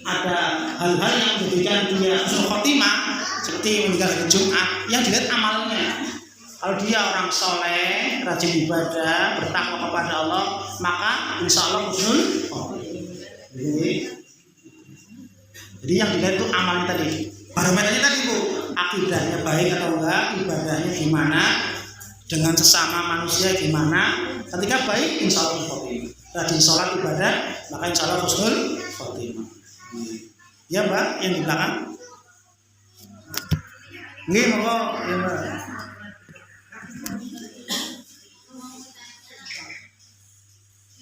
ada hal-hal yang menjadikan dia husnul khotimah seperti meninggal hari Jumat, yang dilihat amalnya. Kalau dia orang soleh, rajin ibadah, bertakwa kepada Allah, maka insya Allah husnul khotimah. Jadi yang dilihat itu amalnya tadi. Barometernya tadi, Bu, akidahnya baik atau enggak, ibadahnya gimana, dengan sesama manusia gimana. Ketika baik, insya Allah khotimah. Rajin sholat ibadah, maka insya Allah husnul khotimah. Ya, Mbak, yang di belakang. Nggih, monggo, ya, Mbak.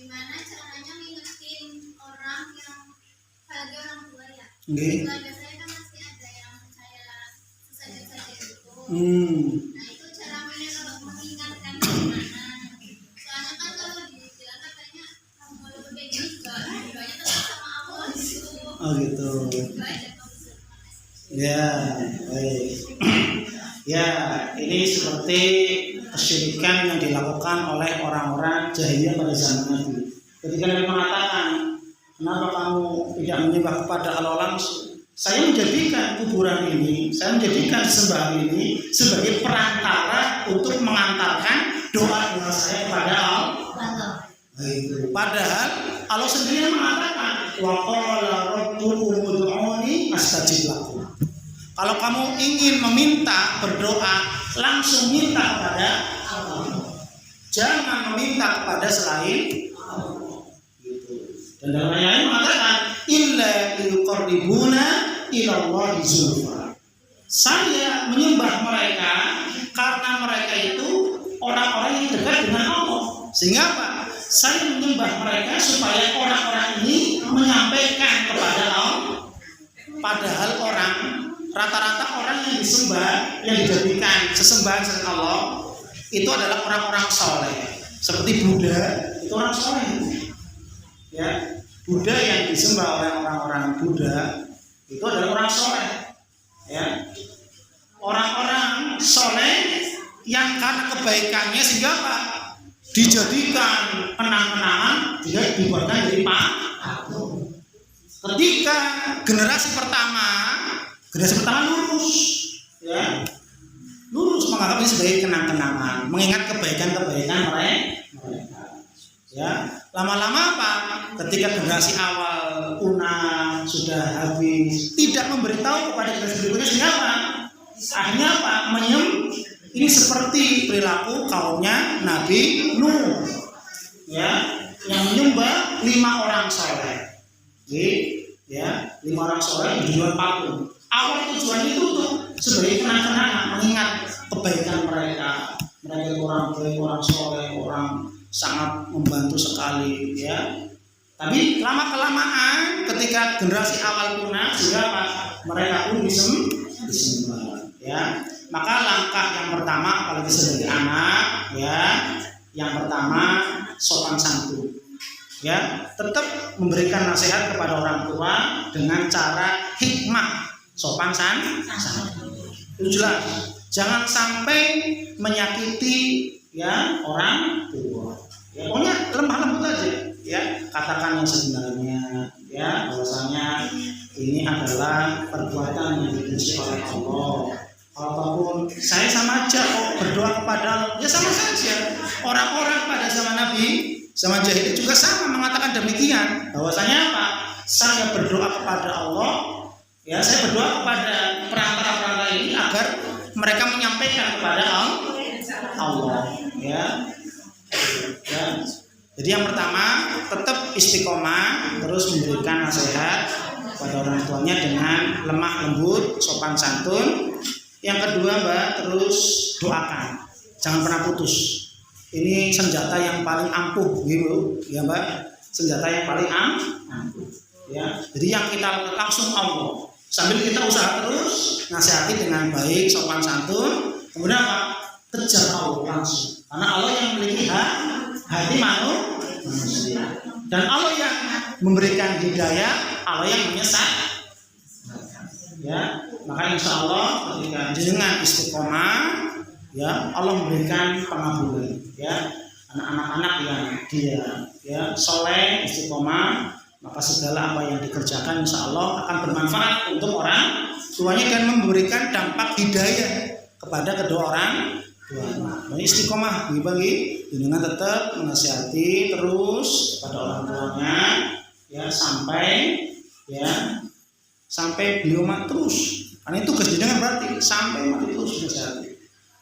Gimana caranya ngingetin orang yang bagi orang tua ya? Nggih. Nah itu cara mengingatkan gimana? Soalnya kan kalau dibilang katanya kalau berbeda juga doanya tetap sama Allah gitu. Oh gitu. Ya, baik. Ya, ini seperti kesyirikan yang dilakukan oleh orang-orang jahiliyah pada zaman Nabi. Ketika Nabi mengatakan, kenapa kamu tidak menyembah kepada Allah langsung? Saya menjadikan kuburan ini, saya menjadikan sembahan ini sebagai perantara untuk mengantarkan doa saya kepada Allah. Padahal Allah sendiri mengatakan, wa qala rabbukum ud'uni astajib lakum. Kalau kamu ingin meminta berdoa, langsung minta kepada Allah. Jangan meminta kepada selain Allah. Dan dalam ayat ini mengatakan illa liqarribuna ila Allahi zulfa. Saya menyembah mereka karena mereka itu orang-orang yang dekat dengan Allah. Sehingga apa? Saya menyembah mereka supaya orang-orang ini menyampaikan kepada Allah. Padahal rata-rata orang yang disembah, yang dijadikan sesembahan selain Allah, itu adalah orang-orang soleh. Seperti Buddha, itu orang soleh. Ya, Buddha yang disembah oleh orang-orang Buddha itu adalah orang soleh. Ya, orang-orang soleh yang karena kebaikannya sehingga apa? Dijadikan kenang-kenangan, dia dibuatkan dari patung. Ketika generasi pertama lurus, ya, lurus menganggap ini sebagai kenang-kenangan, mengingat kebaikan-kebaikan mereka. Ya, lama-lama apa? Ketika generasi awal punah, sudah habis, tidak memberitahu kepada generasi berikutnya, sehingga apa? Akhirnya apa? Ini seperti perilaku kaumnya Nabi Nuh, ya, yang menyembah 5 orang soleh, ya, 5 orang soleh dijual patung. Awal tujuan itu tuh sebagai kenang-kenangan, mengingat kebaikan mereka. Mereka orang baik, orang soleh, orang sangat membantu sekali, ya. Tapi lama kelamaan ketika generasi awal punah, sehingga mereka pun disembah, ya. Maka langkah langkah yang pertama apalagi sebagai anak ya, yang pertama sopan santun. Ya, tetap memberikan nasihat kepada orang tua dengan cara hikmah, sopan santun. Itu jelas. Jangan sampai menyakiti ya orang tua. Ya, pokoknya lemah lembut aja. Ya, katakan yang sebenarnya. Ya, bahwasanya ini adalah perbuatan yang dibenci oleh Allah. Ataupun saya sama aja kok berdoa kepada Allah. Ya sama saja. Orang-orang pada zaman Nabi, zaman jahiliyah juga sama mengatakan demikian. Bahwasanya apa? Saya berdoa kepada Allah. Ya, saya berdoa kepada perantara-perantara ini agar mereka menyampaikan kepada Allah. Ya. Ya. Jadi yang pertama tetap istiqomah, terus memberikan nasihat kepada orang tuanya dengan lemah lembut, sopan santun. Yang kedua, Mbak, terus doakan, jangan pernah putus. Ini senjata yang paling ampuh, gitu, ya Mbak. Senjata yang paling ampuh. Ya. Jadi yang kita langsung Allah. Sambil kita usaha terus, nasihati dengan baik, sopan santun. Kemudian apa? Kejar Allah langsung. Karena Allah yang memiliki hati manusia. Dan Allah yang memberikan hidayah, Allah yang menyesat. Ya, maka insya Allah ketika dengan istiqomah, ya Allah memberikan pengabulan. Ya, anak-anak yang dia ya soleh istiqomah, maka segala apa yang dikerjakan insya Allah akan bermanfaat untuk orang tuanya dan memberikan dampak hidayah kepada kedua orang tuanya. Istiqomah bagi dengan tetap menasihati terus kepada orang tuanya ya sampai beliau mati terus. Karena itu tugas jenengan berarti sampai mati terus menasihati.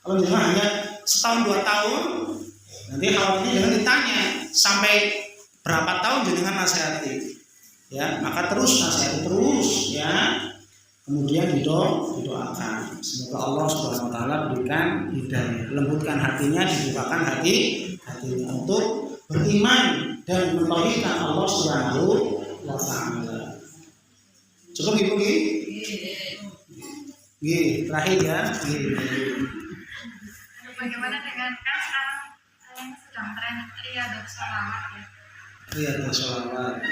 Kalau jenengan hanya setahun 2 tahun, nanti kalau ini jangan ditanya sampai berapa tahun jenengan nasihati. Ya, maka terus nasihati terus ya. Kemudian didoakan. Semoga Allah Subhanahu wa taala berikan hidayah, lembutkan hatinya, dibukakan hatinya untuk beriman dan mentauhidkan Allah Subhanahu wa taala. Cukup Ibu Gi? Gi, terakhir ya. Bagaimana dengan kan sekarang yang sedang tren riyadhah sholawat ya? Riyadhah sholawat.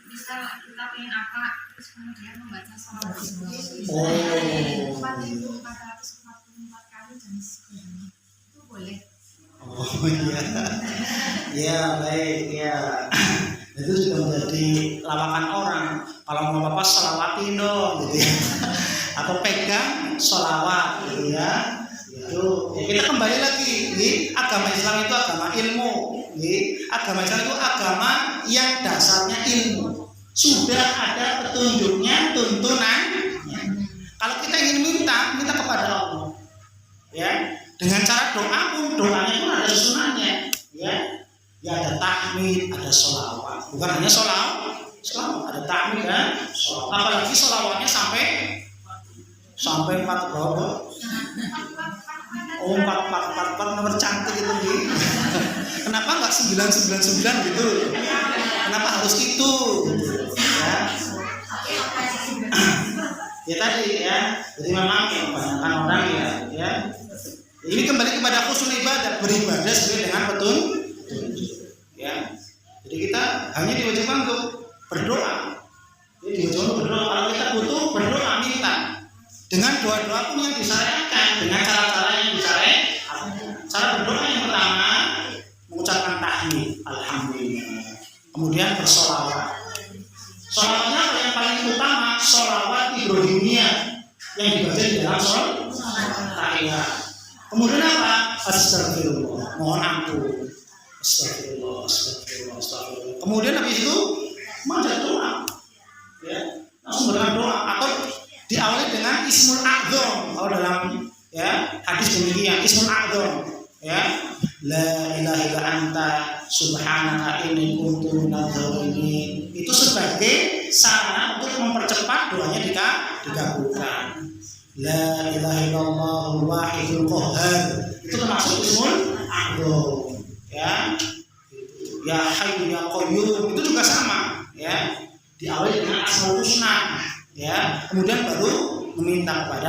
Bisa kita ingin apa terus kemudian membaca sholawat itu 4.444 kali dan sebagainya. Itu boleh? Oh iya. Ya baik ya. Itu juga menjadi lawakan orang. Kalau mau apa sholawatin dong gitu ya. Atau pegang sholawat gitu ya. Itu ya kita kembali lagi nih, agama Islam itu agama ilmu nih. Agama Islam itu agama yang dasarnya ilmu. Sudah ada petunjuknya, tuntunannya. Kalau kita ingin minta kepada Allah ya, dengan cara doa pun doanya pun ada susunannya ya. Ya ada tahmid, ada sholawat. Bukan hanya sholawat, ada tahmid dan sholawat. Apalagi sholawatnya sampai 4 berapa? Oh 4 nomor cantik itu nih. Kenapa enggak 999 gitu? Kenapa harus itu? Ya. Ya tadi ya. Jadi memang ya, kebanyakan orang ya. Ini kembali kepada khusyuk ibadah, beribadah sesuai dengan petunjuk. Ya. Jadi kita hanya diwajibkan untuk berdoa. Jadi diwajibkan untuk berdoa. Kalau kita butuh berdoa minta. Dengan doa-doa pun yang disyariatkan, dengan cara-cara yang disyariatkan. Cara berdoa yang pertama mengucapkan tahmid, alhamdulillah. Kemudian bersolawat. Solawatnya yang paling utama solawat Ibrahimiyah yang dibaca di dalam tahiyat. Kemudian apa? Astagfirullah, mohon ampun. Astagfirullah. Kemudian habis itu membaca doa. Ya, langsung berdoa atau diawali dengan Ismul A'dzam. Kalau dalam ya hadis demikian Ismul A'dzam ya, la ilaha illa anta subhanaka inni kuntu minadz dzalimin. Itu sebagai sarana untuk mempercepat doanya dikabulkan. La ilaha illallahul wahidul qahhar. Itu termasuk Ismul A'dzam ya. Ya Hayyu ya Qayyum itu juga sama ya. Diawali dengan Asmaul Husna ya. Kemudian baru meminta kepada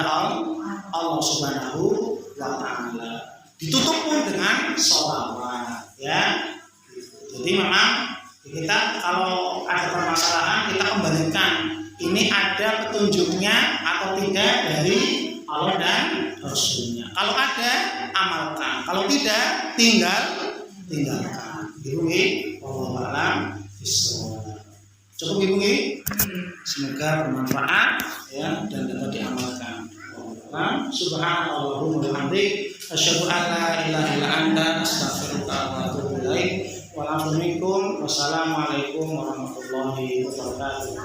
Allah Subhanahu wa ta'ala. Ditutup pun dengan sholawat, ya. Jadi memang kita kalau ada permasalahan kita kembalikan ini ada petunjuknya atau tidak dari Allah dan Rasulnya. Kalau ada, amalkan. Kalau tidak, tinggalkan. Ibu, wallahu a'lam bishawab. Cukup Ibu, semoga bermanfaat ya dan dapat diamalkan. Subhanallahumma wa bihamdik, asyhadu an la ilaha illa anta, astaghfiruka wa atubu ilaik. Wassalamualaikum warahmatullahi wabarakatuh.